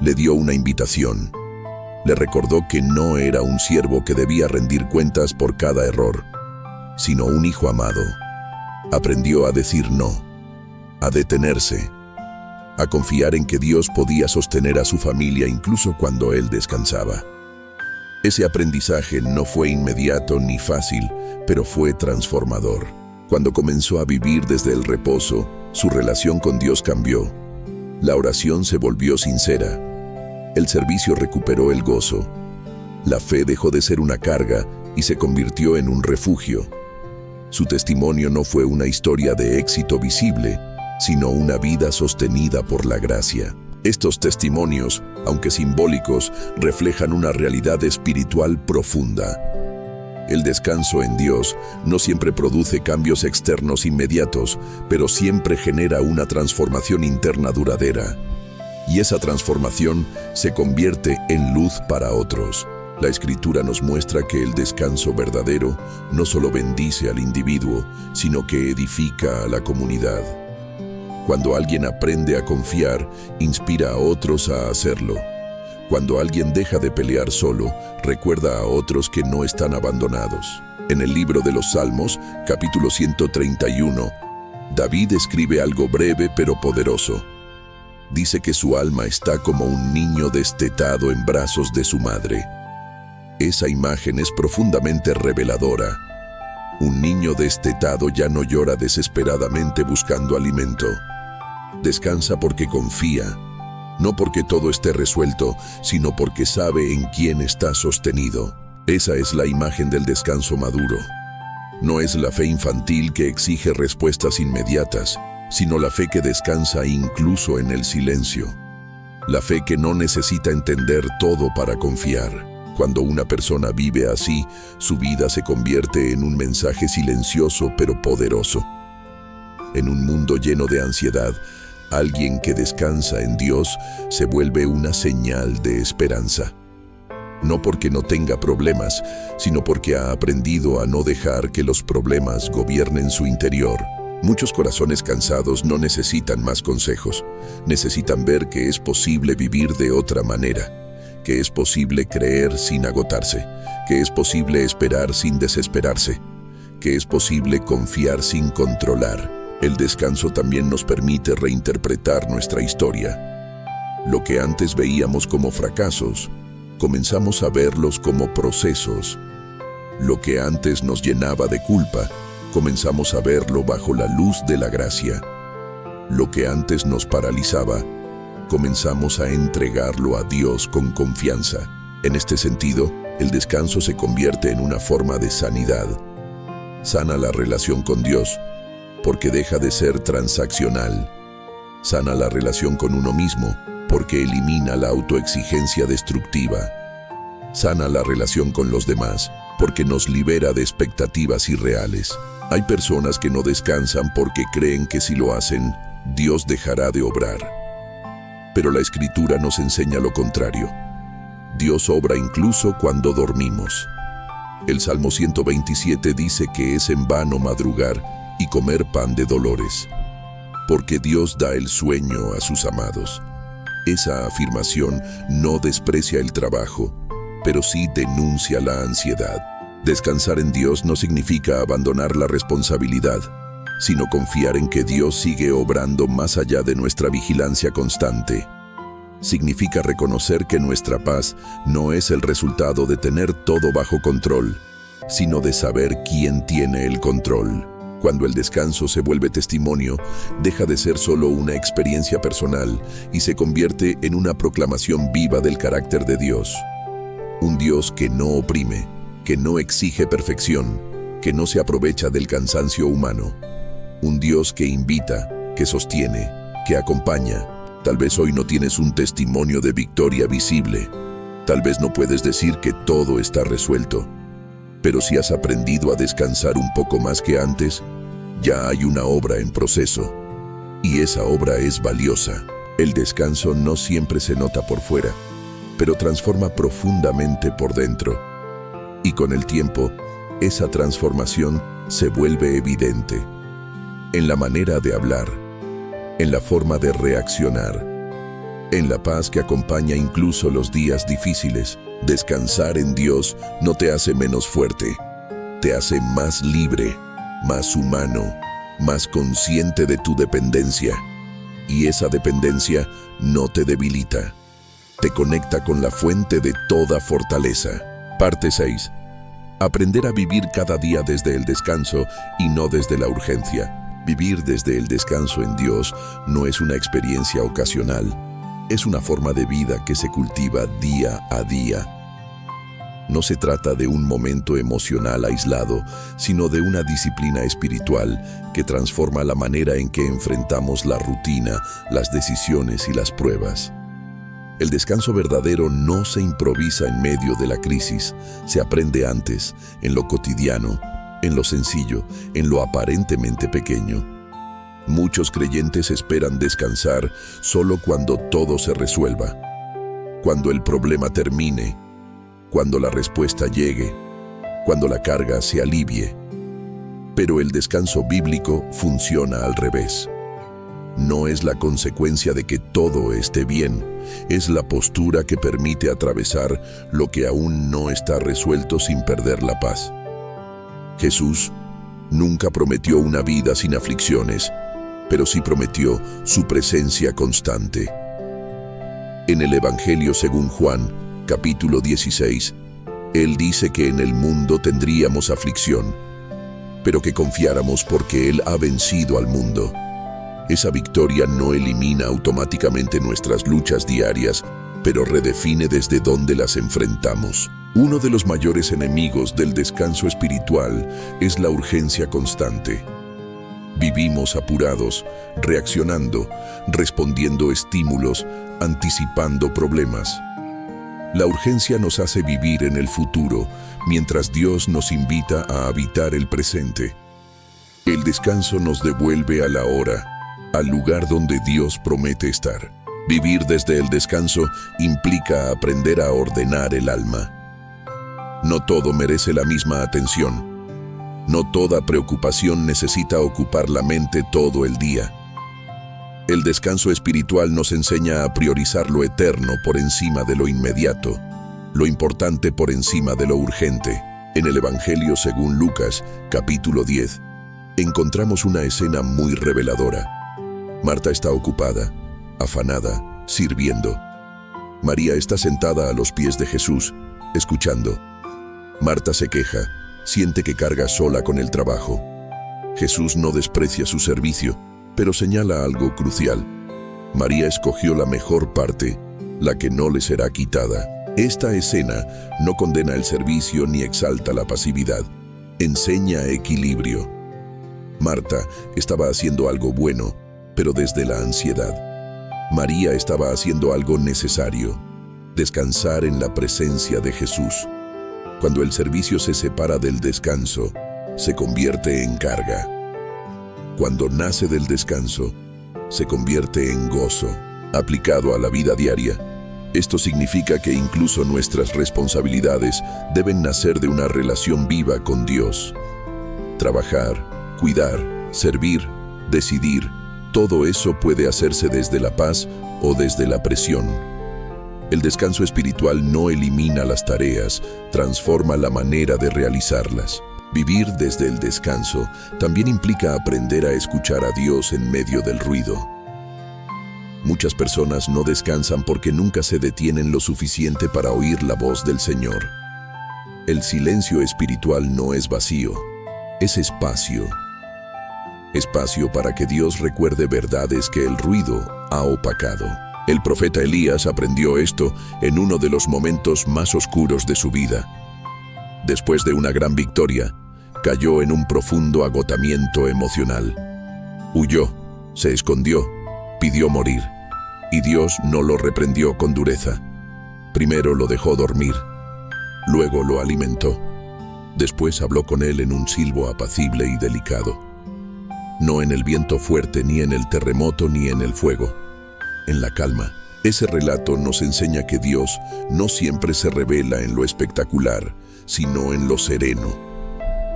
Le dio una invitación. Le recordó que no era un siervo que debía rendir cuentas por cada error, sino un hijo amado. Aprendió a decir no, a detenerse, a confiar en que Dios podía sostener a su familia incluso cuando él descansaba. Ese aprendizaje no fue inmediato ni fácil, pero fue transformador. Cuando comenzó a vivir desde el reposo, su relación con Dios cambió. La oración se volvió sincera. El servicio recuperó el gozo. La fe dejó de ser una carga y se convirtió en un refugio. Su testimonio no fue una historia de éxito visible, sino una vida sostenida por la gracia. Estos testimonios, aunque simbólicos, reflejan una realidad espiritual profunda. El descanso en Dios no siempre produce cambios externos inmediatos, pero siempre genera una transformación interna duradera. Y esa transformación se convierte en luz para otros. La Escritura nos muestra que el descanso verdadero no solo bendice al individuo, sino que edifica a la comunidad. Cuando alguien aprende a confiar, inspira a otros a hacerlo. Cuando alguien deja de pelear solo, recuerda a otros que no están abandonados. En el libro de los Salmos, capítulo 131, David escribe algo breve pero poderoso. Dice que su alma está como un niño destetado en brazos de su madre. Esa imagen es profundamente reveladora. Un niño destetado ya no llora desesperadamente buscando alimento. Descansa porque confía, no porque todo esté resuelto, sino porque sabe en quién está sostenido. Esa es la imagen del descanso maduro. No es la fe infantil que exige respuestas inmediatas, sino la fe que descansa incluso en el silencio. La fe que no necesita entender todo para confiar. Cuando una persona vive así, su vida se convierte en un mensaje silencioso pero poderoso. En un mundo lleno de ansiedad, alguien que descansa en Dios se vuelve una señal de esperanza. No porque no tenga problemas, sino porque ha aprendido a no dejar que los problemas gobiernen su interior. Muchos corazones cansados no necesitan más consejos. Necesitan ver que es posible vivir de otra manera, que es posible creer sin agotarse, que es posible esperar sin desesperarse, que es posible confiar sin controlar. El descanso también nos permite reinterpretar nuestra historia. Lo que antes veíamos como fracasos, comenzamos a verlos como procesos. Lo que antes nos llenaba de culpa, comenzamos a verlo bajo la luz de la gracia. Lo que antes nos paralizaba, comenzamos a entregarlo a Dios con confianza. En este sentido, el descanso se convierte en una forma de sanidad. Sana la relación con Dios, porque deja de ser transaccional. Sana la relación con uno mismo, porque elimina la autoexigencia destructiva. Sana la relación con los demás, porque nos libera de expectativas irreales. Hay personas que no descansan porque creen que si lo hacen, Dios dejará de obrar. Pero la Escritura nos enseña lo contrario. Dios obra incluso cuando dormimos. El Salmo 127 dice que es en vano madrugar y comer pan de dolores, porque Dios da el sueño a sus amados. Esa afirmación no desprecia el trabajo, pero sí denuncia la ansiedad. Descansar en Dios no significa abandonar la responsabilidad, sino confiar en que Dios sigue obrando más allá de nuestra vigilancia constante. Significa reconocer que nuestra paz no es el resultado de tener todo bajo control, sino de saber quién tiene el control. Cuando el descanso se vuelve testimonio, deja de ser solo una experiencia personal y se convierte en una proclamación viva del carácter de Dios. Un Dios que no oprime, que no exige perfección, que no se aprovecha del cansancio humano. Un Dios que invita, que sostiene, que acompaña. Tal vez hoy no tienes un testimonio de victoria visible. Tal vez no puedes decir que todo está resuelto. Pero si has aprendido a descansar un poco más que antes, ya hay una obra en proceso. Y esa obra es valiosa. El descanso no siempre se nota por fuera, pero transforma profundamente por dentro. Y con el tiempo, esa transformación se vuelve evidente. En la manera de hablar, en la forma de reaccionar, en la paz que acompaña incluso los días difíciles. Descansar en Dios no te hace menos fuerte, te hace más libre, más humano, más consciente de tu dependencia. Y esa dependencia no te debilita, te conecta con la fuente de toda fortaleza. Parte 6. Aprender a vivir cada día desde el descanso y no desde la urgencia. Vivir desde el descanso en Dios no es una experiencia ocasional, es una forma de vida que se cultiva día a día. No se trata de un momento emocional aislado, sino de una disciplina espiritual que transforma la manera en que enfrentamos la rutina, las decisiones y las pruebas. El descanso verdadero no se improvisa en medio de la crisis, se aprende antes, en lo cotidiano, en lo sencillo, en lo aparentemente pequeño. Muchos creyentes esperan descansar solo cuando todo se resuelva, cuando el problema termine, cuando la respuesta llegue, cuando la carga se alivie. Pero el descanso bíblico funciona al revés. No es la consecuencia de que todo esté bien, es la postura que permite atravesar lo que aún no está resuelto sin perder la paz. Jesús nunca prometió una vida sin aflicciones, pero sí prometió su presencia constante. En el Evangelio según Juan, capítulo 16, Él dice que en el mundo tendríamos aflicción, pero que confiáramos porque Él ha vencido al mundo. Esa victoria no elimina automáticamente nuestras luchas diarias, pero redefine desde dónde las enfrentamos. Uno de los mayores enemigos del descanso espiritual es la urgencia constante. Vivimos apurados, reaccionando, respondiendo estímulos, anticipando problemas. La urgencia nos hace vivir en el futuro, mientras Dios nos invita a habitar el presente. El descanso nos devuelve a la hora, al lugar donde Dios promete estar. Vivir desde el descanso implica aprender a ordenar el alma. No todo merece la misma atención. No toda preocupación necesita ocupar la mente todo el día. El descanso espiritual nos enseña a priorizar lo eterno por encima de lo inmediato, lo importante por encima de lo urgente. En el Evangelio según Lucas, capítulo 10, encontramos una escena muy reveladora. Marta está ocupada, afanada, sirviendo. María está sentada a los pies de Jesús, escuchando. Marta se queja, siente que carga sola con el trabajo. Jesús no desprecia su servicio, pero señala algo crucial. María escogió la mejor parte, la que no le será quitada. Esta escena no condena el servicio ni exalta la pasividad. Enseña equilibrio. Marta estaba haciendo algo bueno, pero desde la ansiedad. María estaba haciendo algo necesario, descansar en la presencia de Jesús. Cuando el servicio se separa del descanso, se convierte en carga. Cuando nace del descanso, se convierte en gozo. Aplicado a la vida diaria, esto significa que incluso nuestras responsabilidades deben nacer de una relación viva con Dios. Trabajar, cuidar, servir, decidir, todo eso puede hacerse desde la paz o desde la presión. El descanso espiritual no elimina las tareas, transforma la manera de realizarlas. Vivir desde el descanso también implica aprender a escuchar a Dios en medio del ruido. Muchas personas no descansan porque nunca se detienen lo suficiente para oír la voz del Señor. El silencio espiritual no es vacío, es espacio. Espacio para que Dios recuerde verdades que el ruido ha opacado. El profeta Elías aprendió esto en uno de los momentos más oscuros de su vida. Después de una gran victoria, cayó en un profundo agotamiento emocional. Huyó, se escondió, pidió morir, y Dios no lo reprendió con dureza. Primero lo dejó dormir, luego lo alimentó. Después habló con él en un silbo apacible y delicado. No en el viento fuerte, ni en el terremoto, ni en el fuego. En la calma. Ese relato nos enseña que Dios no siempre se revela en lo espectacular, sino en lo sereno.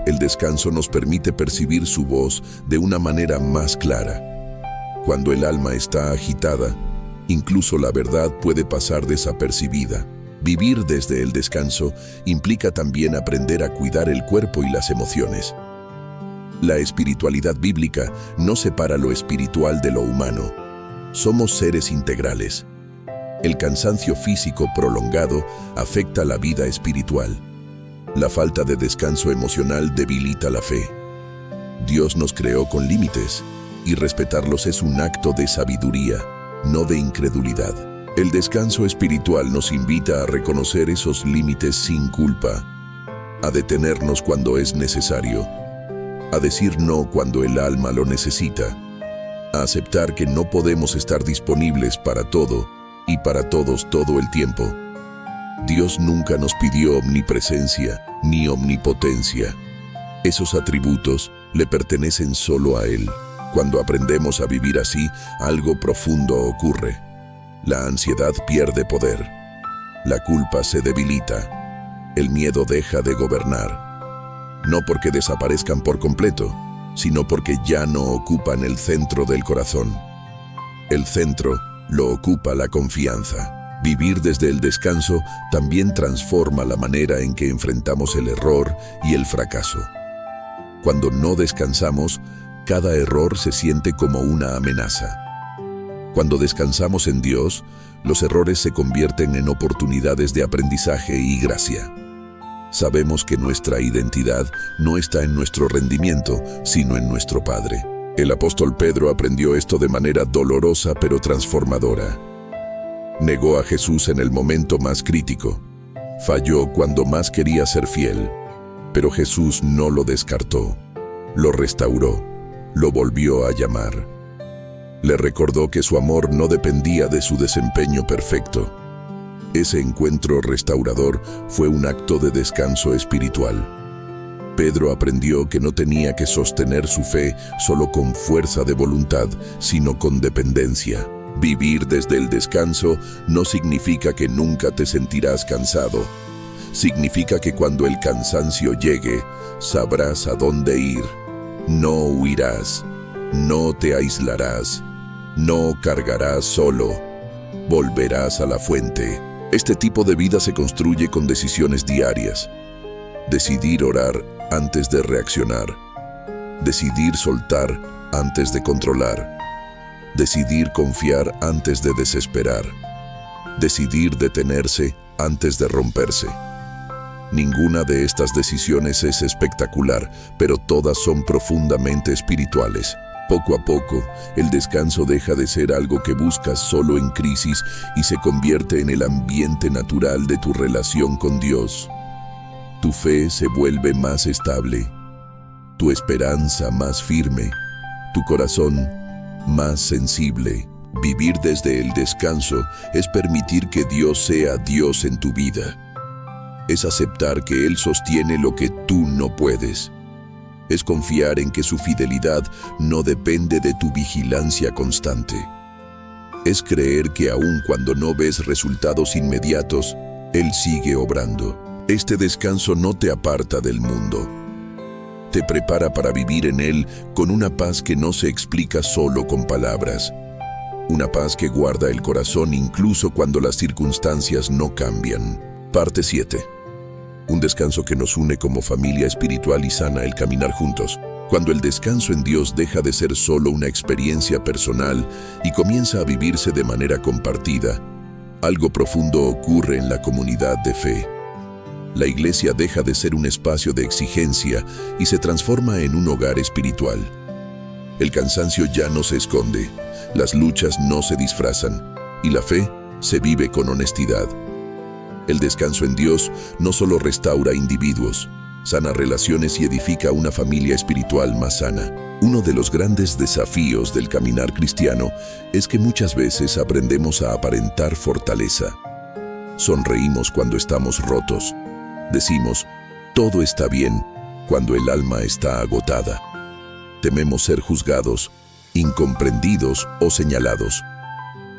El descanso nos permite percibir su voz de una manera más clara. Cuando el alma está agitada, incluso la verdad puede pasar desapercibida. Vivir desde el descanso implica también aprender a cuidar el cuerpo y las emociones. La espiritualidad bíblica no separa lo espiritual de lo humano. Somos seres integrales. El cansancio físico prolongado afecta la vida espiritual. La falta de descanso emocional debilita la fe. Dios nos creó con límites, y respetarlos es un acto de sabiduría, no de incredulidad. El descanso espiritual nos invita a reconocer esos límites sin culpa, a detenernos cuando es necesario, a decir no cuando el alma lo necesita, a aceptar que no podemos estar disponibles para todo y para todos todo el tiempo. Dios nunca nos pidió omnipresencia ni omnipotencia. Esos atributos le pertenecen solo a Él. Cuando aprendemos a vivir así, algo profundo ocurre. La ansiedad pierde poder. La culpa se debilita. El miedo deja de gobernar. No porque desaparezcan por completo, sino porque ya no ocupan el centro del corazón. El centro lo ocupa la confianza. Vivir desde el descanso también transforma la manera en que enfrentamos el error y el fracaso. Cuando no descansamos, cada error se siente como una amenaza. Cuando descansamos en Dios, los errores se convierten en oportunidades de aprendizaje y gracia. Sabemos que nuestra identidad no está en nuestro rendimiento, sino en nuestro Padre. El apóstol Pedro aprendió esto de manera dolorosa pero transformadora. Negó a Jesús en el momento más crítico. Falló cuando más quería ser fiel. Pero Jesús no lo descartó. Lo restauró. Lo volvió a llamar. Le recordó que su amor no dependía de su desempeño perfecto. Ese encuentro restaurador fue un acto de descanso espiritual. Pedro aprendió que no tenía que sostener su fe solo con fuerza de voluntad, sino con dependencia. Vivir desde el descanso no significa que nunca te sentirás cansado. Significa que cuando el cansancio llegue, sabrás a dónde ir. No huirás, no te aislarás, no cargarás solo, volverás a la fuente. Este tipo de vida se construye con decisiones diarias. Decidir orar antes de reaccionar. Decidir soltar antes de controlar. Decidir confiar antes de desesperar. Decidir detenerse antes de romperse. Ninguna de estas decisiones es espectacular, pero todas son profundamente espirituales. Poco a poco, el descanso deja de ser algo que buscas solo en crisis y se convierte en el ambiente natural de tu relación con Dios. Tu fe se vuelve más estable, tu esperanza más firme, tu corazón más sensible. Vivir desde el descanso es permitir que Dios sea Dios en tu vida. Es aceptar que Él sostiene lo que tú no puedes. Es confiar en que su fidelidad no depende de tu vigilancia constante. Es creer que aun cuando no ves resultados inmediatos, Él sigue obrando. Este descanso no te aparta del mundo. Te prepara para vivir en Él con una paz que no se explica solo con palabras. Una paz que guarda el corazón incluso cuando las circunstancias no cambian. Parte 7. Un descanso que nos une como familia espiritual y sana, el caminar juntos. Cuando el descanso en Dios deja de ser solo una experiencia personal y comienza a vivirse de manera compartida, algo profundo ocurre en la comunidad de fe. La iglesia deja de ser un espacio de exigencia y se transforma en un hogar espiritual. El cansancio ya no se esconde, las luchas no se disfrazan y la fe se vive con honestidad. El descanso en Dios no solo restaura individuos, sana relaciones y edifica una familia espiritual más sana. Uno de los grandes desafíos del caminar cristiano es que muchas veces aprendemos a aparentar fortaleza. Sonreímos cuando estamos rotos. Decimos, todo está bien, cuando el alma está agotada. Tememos ser juzgados, incomprendidos o señalados.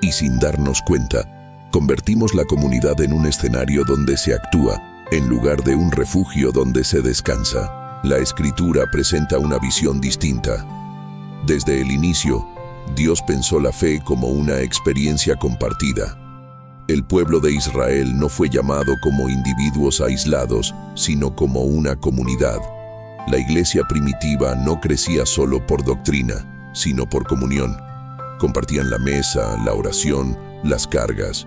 Y sin darnos cuenta, convertimos la comunidad en un escenario donde se actúa, en lugar de un refugio donde se descansa. La Escritura presenta una visión distinta. Desde el inicio, Dios pensó la fe como una experiencia compartida. El pueblo de Israel no fue llamado como individuos aislados, sino como una comunidad. La iglesia primitiva no crecía solo por doctrina, sino por comunión. Compartían la mesa, la oración, las cargas.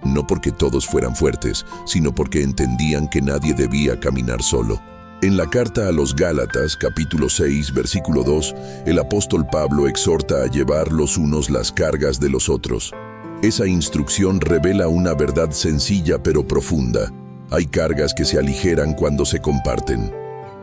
No porque todos fueran fuertes, sino porque entendían que nadie debía caminar solo. En la carta a los Gálatas, capítulo 6, versículo 2, el apóstol Pablo exhorta a llevar los unos las cargas de los otros. Esa instrucción revela una verdad sencilla pero profunda. Hay cargas que se aligeran cuando se comparten.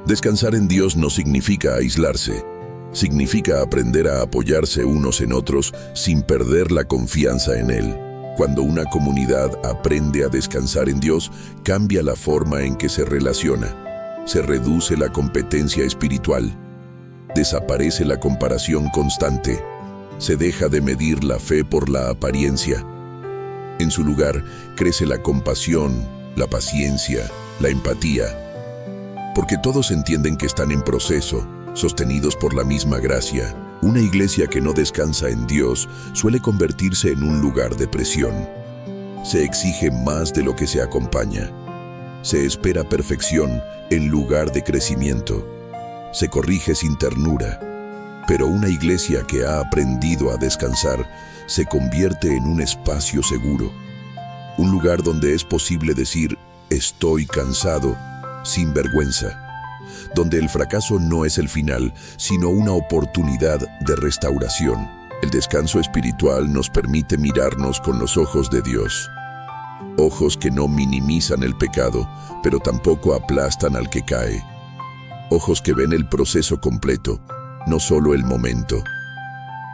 Descansar en Dios no significa aislarse. Significa aprender a apoyarse unos en otros sin perder la confianza en Él. Cuando una comunidad aprende a descansar en Dios, cambia la forma en que se relaciona. Se reduce la competencia espiritual. Desaparece la comparación constante. Se deja de medir la fe por la apariencia. En su lugar, crece la compasión, la paciencia, la empatía. Porque todos entienden que están en proceso, sostenidos por la misma gracia. Una iglesia que no descansa en Dios suele convertirse en un lugar de presión. Se exige más de lo que se acompaña. Se espera perfección en lugar de crecimiento. Se corrige sin ternura. Pero una iglesia que ha aprendido a descansar se convierte en un espacio seguro. Un lugar donde es posible decir, estoy cansado, sin vergüenza. Donde el fracaso no es el final, sino una oportunidad de restauración. El descanso espiritual nos permite mirarnos con los ojos de Dios. Ojos que no minimizan el pecado, pero tampoco aplastan al que cae. Ojos que ven el proceso completo, no solo el momento.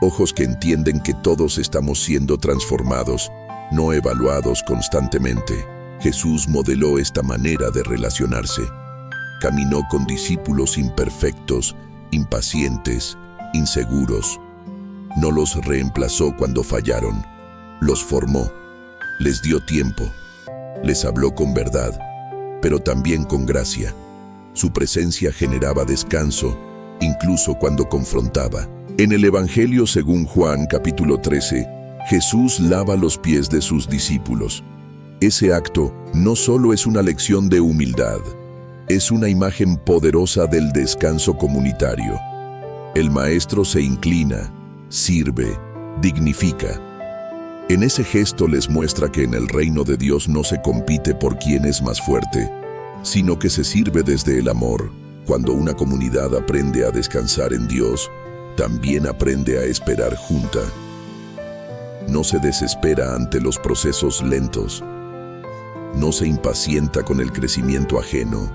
Ojos que entienden que todos estamos siendo transformados, no evaluados constantemente. Jesús modeló esta manera de relacionarse. Caminó con discípulos imperfectos, impacientes, inseguros. No los reemplazó cuando fallaron. Los formó. Les dio tiempo. Les habló con verdad, pero también con gracia. Su presencia generaba descanso, incluso cuando confrontaba. En el Evangelio según Juan, capítulo 13, Jesús lava los pies de sus discípulos. Ese acto no solo es una lección de humildad, es una imagen poderosa del descanso comunitario. El maestro se inclina, sirve, dignifica. En ese gesto les muestra que en el reino de Dios no se compite por quién es más fuerte, sino que se sirve desde el amor. Cuando una comunidad aprende a descansar en Dios, también aprende a esperar junta. No se desespera ante los procesos lentos. no se impacienta con el crecimiento ajeno.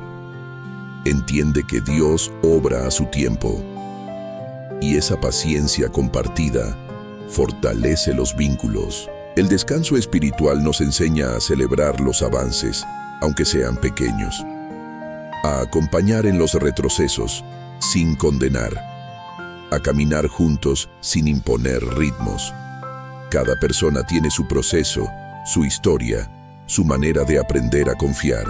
Entiende que Dios obra a su tiempo, y esa paciencia compartida fortalece los vínculos. El descanso espiritual nos enseña a celebrar los avances, aunque sean pequeños, a acompañar en los retrocesos sin condenar, a caminar juntos sin imponer ritmos. Cada persona tiene su proceso, su historia, su manera de aprender a confiar,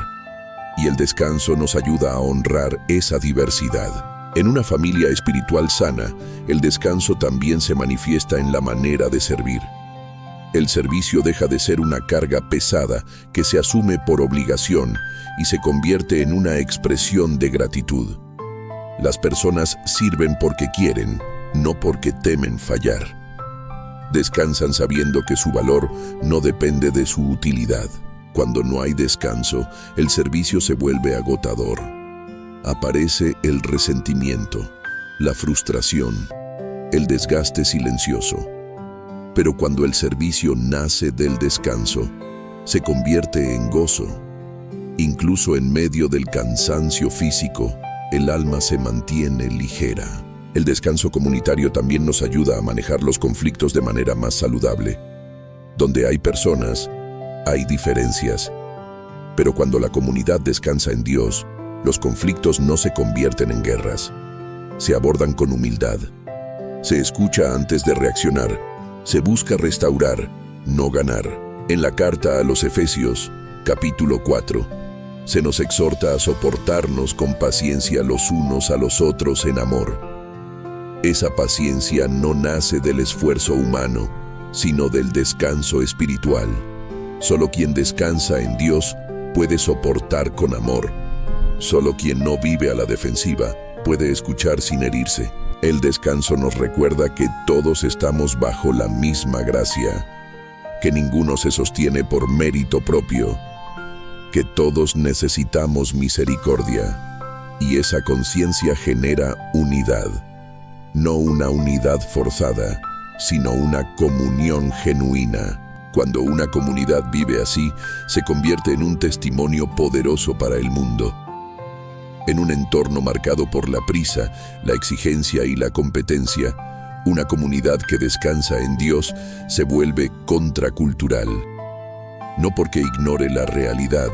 y el descanso nos ayuda a honrar esa diversidad. En una familia espiritual sana, el descanso también se manifiesta en la manera de servir. El servicio deja de ser una carga pesada que se asume por obligación y se convierte en una expresión de gratitud. Las personas sirven porque quieren, no porque temen fallar. Descansan sabiendo que su valor no depende de su utilidad. Cuando no hay descanso, el servicio se vuelve agotador. Aparece el resentimiento, la frustración, el desgaste silencioso. Pero cuando el servicio nace del descanso, se convierte en gozo. Incluso en medio del cansancio físico, el alma se mantiene ligera. El descanso comunitario también nos ayuda a manejar los conflictos de manera más saludable. Donde hay personas, hay diferencias. Pero cuando la comunidad descansa en Dios, los conflictos no se convierten en guerras. Se abordan con humildad. Se escucha antes de reaccionar. Se busca restaurar, no ganar. En la carta a los Efesios, capítulo 4, se nos exhorta a soportarnos con paciencia los unos a los otros en amor. Esa paciencia no nace del esfuerzo humano, sino del descanso espiritual. Solo quien descansa en Dios puede soportar con amor. Solo quien no vive a la defensiva puede escuchar sin herirse. El descanso nos recuerda que todos estamos bajo la misma gracia, que ninguno se sostiene por mérito propio, que todos necesitamos misericordia, y esa conciencia genera unidad. No una unidad forzada, sino una comunión genuina. Cuando una comunidad vive así, se convierte en un testimonio poderoso para el mundo. En un entorno marcado por la prisa, la exigencia y la competencia, una comunidad que descansa en Dios se vuelve contracultural. No porque ignore la realidad,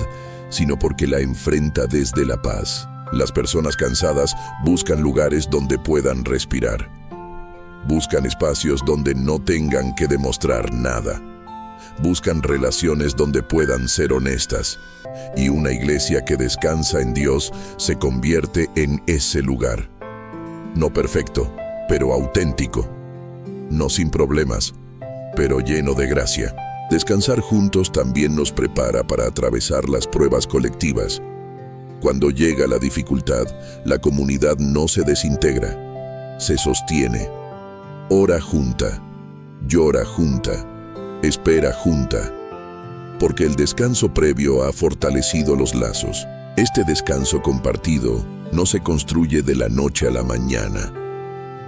sino porque la enfrenta desde la paz. Las personas cansadas buscan lugares donde puedan respirar. Buscan espacios donde no tengan que demostrar nada. Buscan relaciones donde puedan ser honestas. Y una iglesia que descansa en Dios se convierte en ese lugar. No perfecto, pero auténtico. No sin problemas, pero lleno de gracia. Descansar juntos también nos prepara para atravesar las pruebas colectivas. Cuando llega la dificultad, la comunidad no se desintegra, se sostiene. Ora junta, llora junta, espera junta. Porque el descanso previo ha fortalecido los lazos. Este descanso compartido no se construye de la noche a la mañana.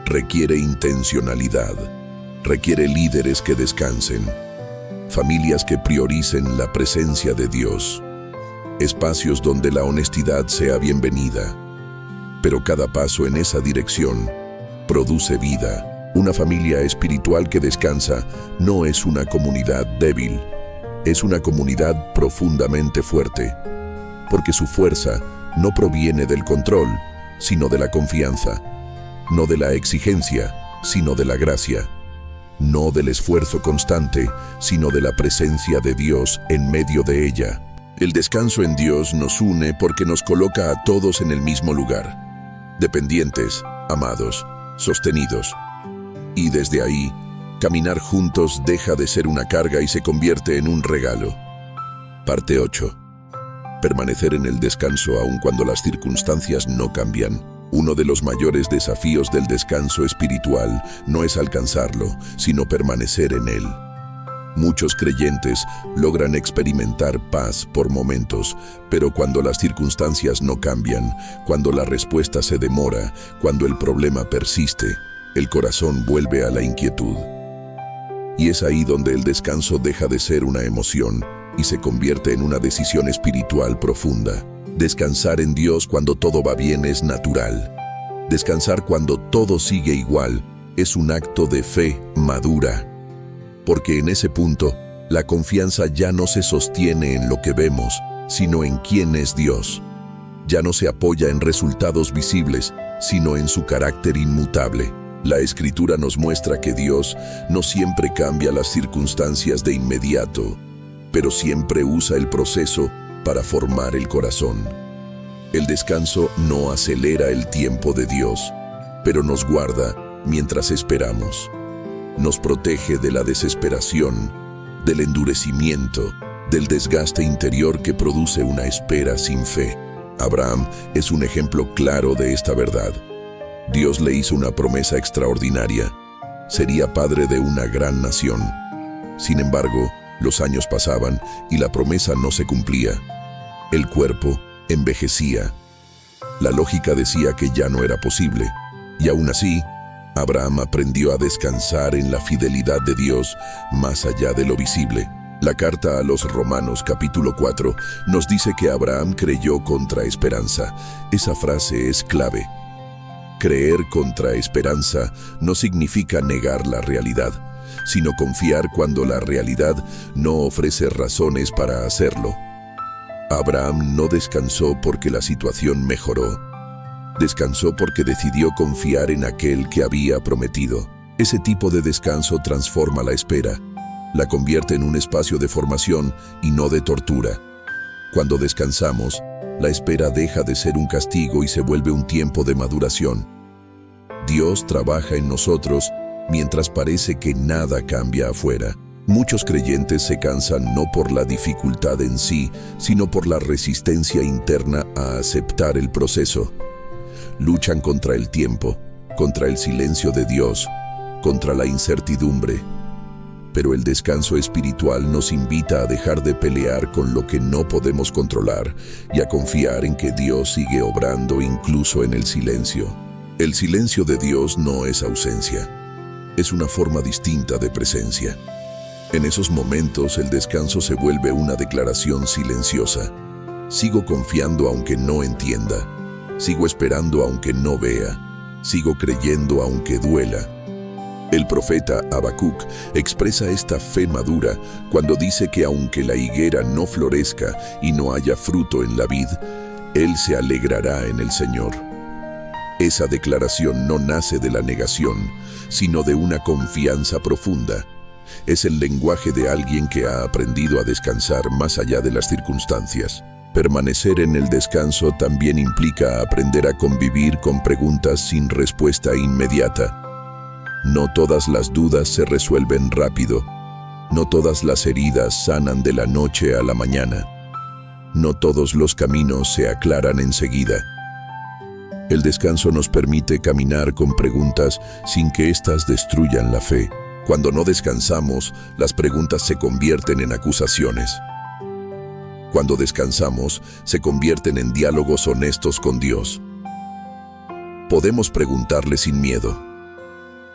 Requiere intencionalidad. Requiere líderes que descansen. Familias que prioricen la presencia de Dios. Espacios donde la honestidad sea bienvenida. Pero cada paso en esa dirección produce vida. Una familia espiritual que descansa no es una comunidad débil. Es una comunidad profundamente fuerte, porque su fuerza no proviene del control, sino de la confianza, no de la exigencia, sino de la gracia, no del esfuerzo constante, sino de la presencia de Dios en medio de ella. El descanso en Dios nos une porque nos coloca a todos en el mismo lugar, dependientes, amados, sostenidos. Y desde ahí, caminar juntos deja de ser una carga y se convierte en un regalo. Parte 8. Permanecer en el descanso aun cuando las circunstancias no cambian. Uno de los mayores desafíos del descanso espiritual no es alcanzarlo, sino permanecer en él. Muchos creyentes logran experimentar paz por momentos, pero cuando las circunstancias no cambian, cuando la respuesta se demora, cuando el problema persiste, el corazón vuelve a la inquietud. Y es ahí donde el descanso deja de ser una emoción y se convierte en una decisión espiritual profunda. Descansar en Dios cuando todo va bien es natural. Descansar cuando todo sigue igual es un acto de fe madura, porque en ese punto la confianza ya no se sostiene en lo que vemos, sino en quién es Dios. Ya no se apoya en resultados visibles, sino en su carácter inmutable. La Escritura nos muestra que Dios no siempre cambia las circunstancias de inmediato, pero siempre usa el proceso para formar el corazón. El descanso no acelera el tiempo de Dios, pero nos guarda mientras esperamos. Nos protege de la desesperación, del endurecimiento, del desgaste interior que produce una espera sin fe. Abraham es un ejemplo claro de esta verdad. Dios le hizo una promesa extraordinaria. Sería padre de una gran nación. Sin embargo, los años pasaban y la promesa no se cumplía. El cuerpo envejecía. La lógica decía que ya no era posible. Y aún así, Abraham aprendió a descansar en la fidelidad de Dios más allá de lo visible. La carta a los Romanos capítulo 4 nos dice que Abraham creyó contra esperanza. Esa frase es clave. Creer contra esperanza no significa negar la realidad, sino confiar cuando la realidad no ofrece razones para hacerlo. Abraham no descansó porque la situación mejoró. Descansó porque decidió confiar en aquel que había prometido. Ese tipo de descanso transforma la espera. La convierte en un espacio de formación y no de tortura. Cuando descansamos, la espera deja de ser un castigo y se vuelve un tiempo de maduración. Dios trabaja en nosotros mientras parece que nada cambia afuera. Muchos creyentes se cansan no por la dificultad en sí, sino por la resistencia interna a aceptar el proceso. Luchan contra el tiempo, contra el silencio de Dios, contra la incertidumbre. Pero el descanso espiritual nos invita a dejar de pelear con lo que no podemos controlar y a confiar en que Dios sigue obrando incluso en el silencio. El silencio de Dios no es ausencia, es una forma distinta de presencia. En esos momentos el descanso se vuelve una declaración silenciosa. Sigo confiando aunque no entienda, sigo esperando aunque no vea, sigo creyendo aunque duela. El profeta Habacuc expresa esta fe madura cuando dice que aunque la higuera no florezca y no haya fruto en la vid, él se alegrará en el Señor. Esa declaración no nace de la negación, sino de una confianza profunda. Es el lenguaje de alguien que ha aprendido a descansar más allá de las circunstancias. Permanecer en el descanso también implica aprender a convivir con preguntas sin respuesta inmediata. No todas las dudas se resuelven rápido. No todas las heridas sanan de la noche a la mañana. No todos los caminos se aclaran enseguida. El descanso nos permite caminar con preguntas sin que éstas destruyan la fe. Cuando no descansamos, las preguntas se convierten en acusaciones. Cuando descansamos, se convierten en diálogos honestos con Dios. Podemos preguntarle sin miedo.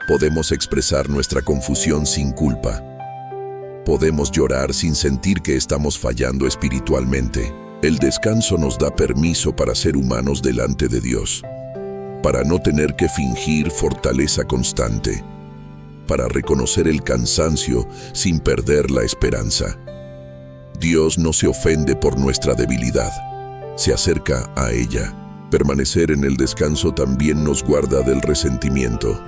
Podemos expresar nuestra confusión sin culpa. Podemos llorar sin sentir que estamos fallando espiritualmente. El descanso nos da permiso para ser humanos delante de Dios, para no tener que fingir fortaleza constante, para reconocer el cansancio sin perder la esperanza. Dios no se ofende por nuestra debilidad, se acerca a ella. Permanecer en el descanso también nos guarda del resentimiento.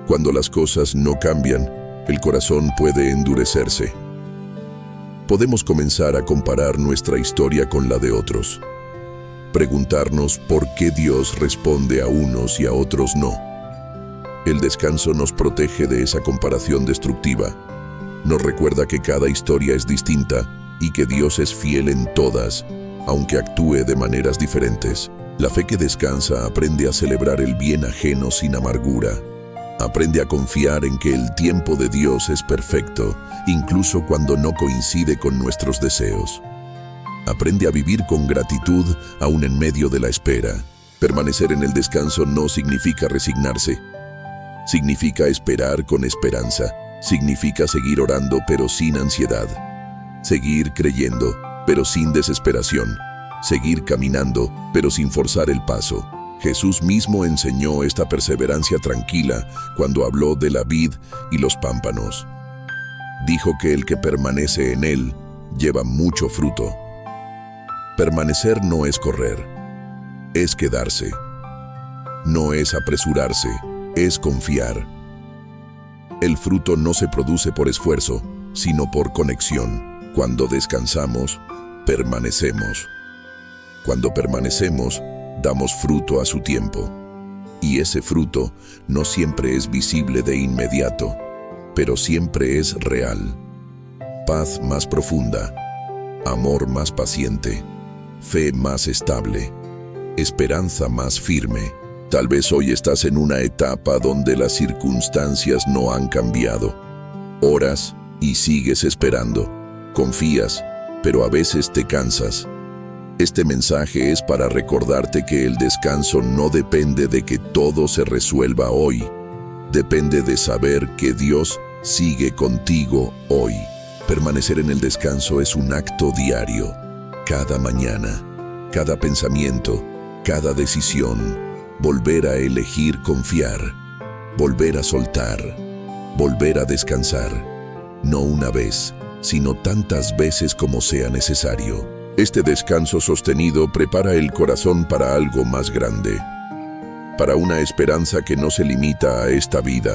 Cuando las cosas no cambian, el corazón puede endurecerse. Podemos comenzar a comparar nuestra historia con la de otros. Preguntarnos por qué Dios responde a unos y a otros no. El descanso nos protege de esa comparación destructiva. Nos recuerda que cada historia es distinta y que Dios es fiel en todas, aunque actúe de maneras diferentes. La fe que descansa aprende a celebrar el bien ajeno sin amargura. Aprende a confiar en que el tiempo de Dios es perfecto, incluso cuando no coincide con nuestros deseos. Aprende a vivir con gratitud aún en medio de la espera. Permanecer en el descanso no significa resignarse. Significa esperar con esperanza. Significa seguir orando pero sin ansiedad. Seguir creyendo, pero sin desesperación. Seguir caminando, pero sin forzar el paso. Jesús mismo enseñó esta perseverancia tranquila cuando habló de la vid y los pámpanos. Dijo que el que permanece en él lleva mucho fruto. Permanecer no es correr, es quedarse. No es apresurarse, es confiar. El fruto no se produce por esfuerzo, sino por conexión. Cuando descansamos, permanecemos. Cuando permanecemos, damos fruto a su tiempo. Y ese fruto no siempre es visible de inmediato, pero siempre es real. Paz más profunda, amor más paciente, fe más estable, esperanza más firme. Tal vez hoy estás en una etapa donde las circunstancias no han cambiado. Oras y sigues esperando. Confías, pero a veces te cansas. Este mensaje es para recordarte que el descanso no depende de que todo se resuelva hoy. Depende de saber que Dios sigue contigo hoy. Permanecer en el descanso es un acto diario. Cada mañana, cada pensamiento, cada decisión. Volver a elegir confiar, volver a soltar, volver a descansar. No una vez, sino tantas veces como sea necesario. Este descanso sostenido prepara el corazón para algo más grande, para una esperanza que no se limita a esta vida,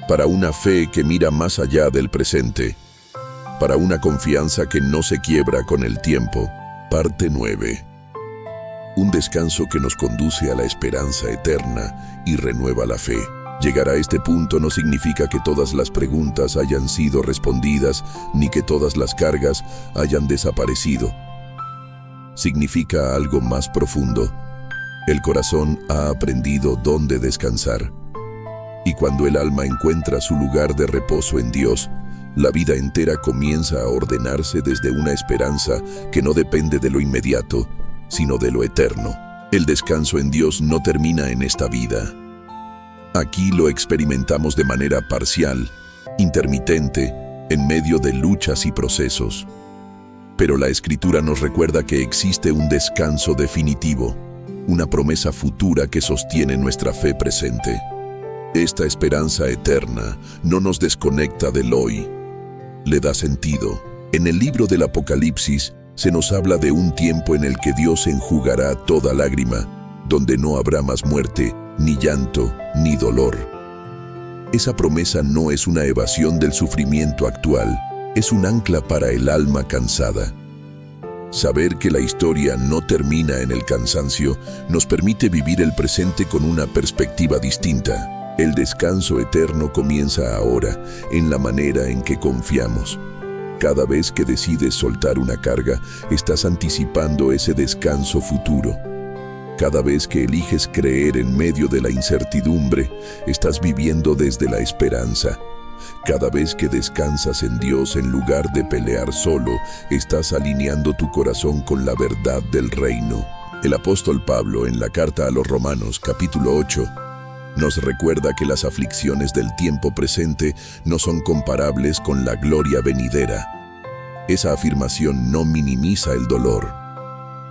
para una fe que mira más allá del presente, para una confianza que no se quiebra con el tiempo. Parte 9. Un descanso que nos conduce a la esperanza eterna y renueva la fe. Llegar a este punto no significa que todas las preguntas hayan sido respondidas, ni que todas las cargas hayan desaparecido. Significa algo más profundo. El corazón ha aprendido dónde descansar. Y cuando el alma encuentra su lugar de reposo en Dios, la vida entera comienza a ordenarse desde una esperanza que no depende de lo inmediato, sino de lo eterno. El descanso en Dios no termina en esta vida. Aquí lo experimentamos de manera parcial, intermitente, en medio de luchas y procesos. Pero la Escritura nos recuerda que existe un descanso definitivo, una promesa futura que sostiene nuestra fe presente. Esta esperanza eterna no nos desconecta del hoy, le da sentido. En el libro del Apocalipsis, se nos habla de un tiempo en el que Dios enjugará toda lágrima, donde no habrá más muerte, ni llanto, ni dolor. Esa promesa no es una evasión del sufrimiento actual, es un ancla para el alma cansada. Saber que la historia no termina en el cansancio nos permite vivir el presente con una perspectiva distinta. El descanso eterno comienza ahora, en la manera en que confiamos. Cada vez que decides soltar una carga, estás anticipando ese descanso futuro. Cada vez que eliges creer en medio de la incertidumbre, estás viviendo desde la esperanza. Cada vez que descansas en Dios en lugar de pelear solo, estás alineando tu corazón con la verdad del reino. El apóstol Pablo, en la carta a los Romanos, capítulo 8, nos recuerda que las aflicciones del tiempo presente no son comparables con la gloria venidera. Esa afirmación no minimiza el dolor,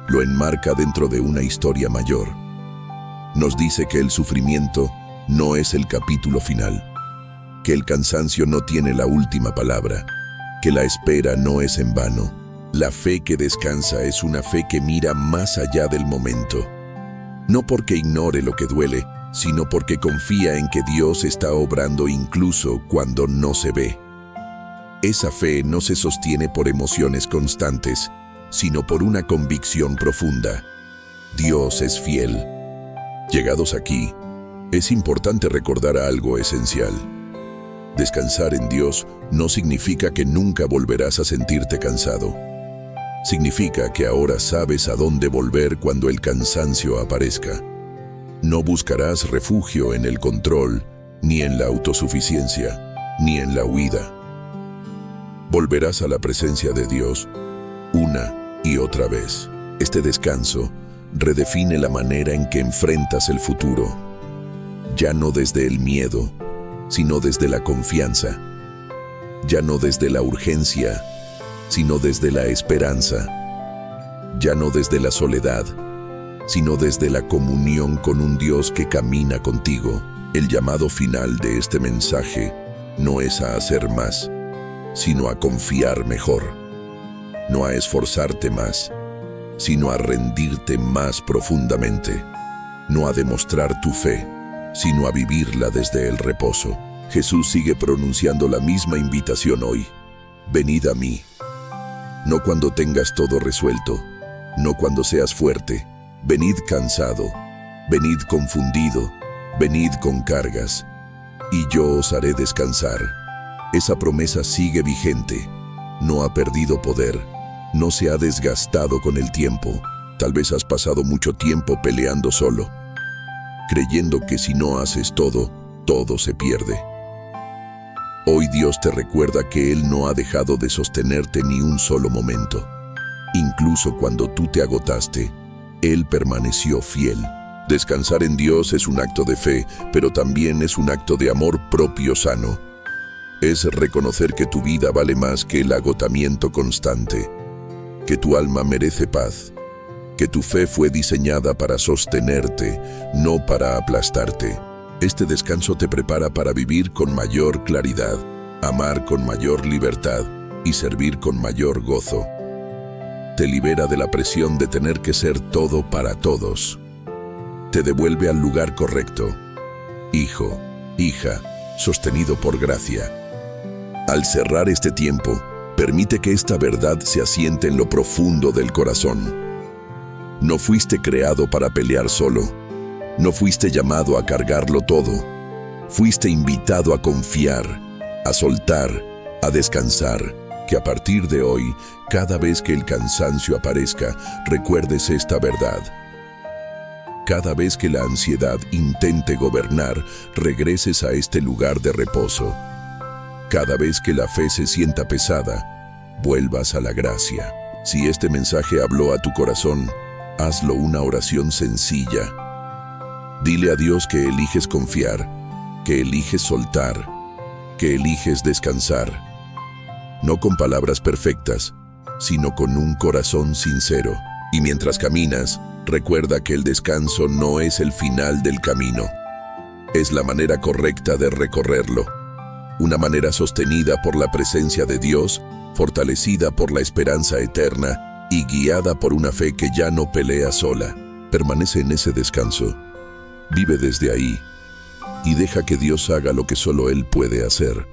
lo enmarca dentro de una historia mayor. Nos dice que el sufrimiento no es el capítulo final, que el cansancio no tiene la última palabra, que la espera no es en vano. La fe que descansa es una fe que mira más allá del momento, no porque ignore lo que duele, sino porque confía en que Dios está obrando incluso cuando no se ve. Esa fe no se sostiene por emociones constantes, sino por una convicción profunda. Dios es fiel. Llegados aquí, es importante recordar algo esencial. Descansar en Dios no significa que nunca volverás a sentirte cansado. Significa que ahora sabes a dónde volver cuando el cansancio aparezca. No buscarás refugio en el control, ni en la autosuficiencia, ni en la huida. Volverás a la presencia de Dios una y otra vez. Este descanso redefine la manera en que enfrentas el futuro. Ya no desde el miedo, sino desde la confianza. Ya no desde la urgencia, sino desde la esperanza. Ya no desde la soledad, sino desde la comunión con un Dios que camina contigo. El llamado final de este mensaje no es a hacer más, sino a confiar mejor. No a esforzarte más, sino a rendirte más profundamente. No a demostrar tu fe, sino a vivirla desde el reposo. Jesús sigue pronunciando la misma invitación hoy. Venid a mí. No cuando tengas todo resuelto, no cuando seas fuerte. Venid cansado, venid confundido, venid con cargas, y yo os haré descansar. Esa promesa sigue vigente, no ha perdido poder, no se ha desgastado con el tiempo. Tal vez has pasado mucho tiempo peleando solo, creyendo que si no haces todo, todo se pierde. Hoy Dios te recuerda que Él no ha dejado de sostenerte ni un solo momento. Incluso cuando tú te agotaste, Él permaneció fiel. Descansar en Dios es un acto de fe, pero también es un acto de amor propio sano. Es reconocer que tu vida vale más que el agotamiento constante, que tu alma merece paz, que tu fe fue diseñada para sostenerte, no para aplastarte. Este descanso te prepara para vivir con mayor claridad, amar con mayor libertad y servir con mayor gozo. Te libera de la presión de tener que ser todo para todos. Te devuelve al lugar correcto. Hijo, hija, sostenido por gracia. Al cerrar este tiempo, permite que esta verdad se asiente en lo profundo del corazón. No fuiste creado para pelear solo. No fuiste llamado a cargarlo todo. Fuiste invitado a confiar, a soltar, a descansar. Que a partir de hoy, cada vez que el cansancio aparezca, recuerdes esta verdad. Cada vez que la ansiedad intente gobernar, regreses a este lugar de reposo. Cada vez que la fe se sienta pesada, vuelvas a la gracia. Si este mensaje habló a tu corazón, hazlo una oración sencilla. Dile a Dios que eliges confiar, que eliges soltar, que eliges descansar. No con palabras perfectas, sino con un corazón sincero. Y mientras caminas, recuerda que el descanso no es el final del camino. Es la manera correcta de recorrerlo. Una manera sostenida por la presencia de Dios, fortalecida por la esperanza eterna y guiada por una fe que ya no pelea sola. Permanece en ese descanso. Vive desde ahí y deja que Dios haga lo que solo Él puede hacer.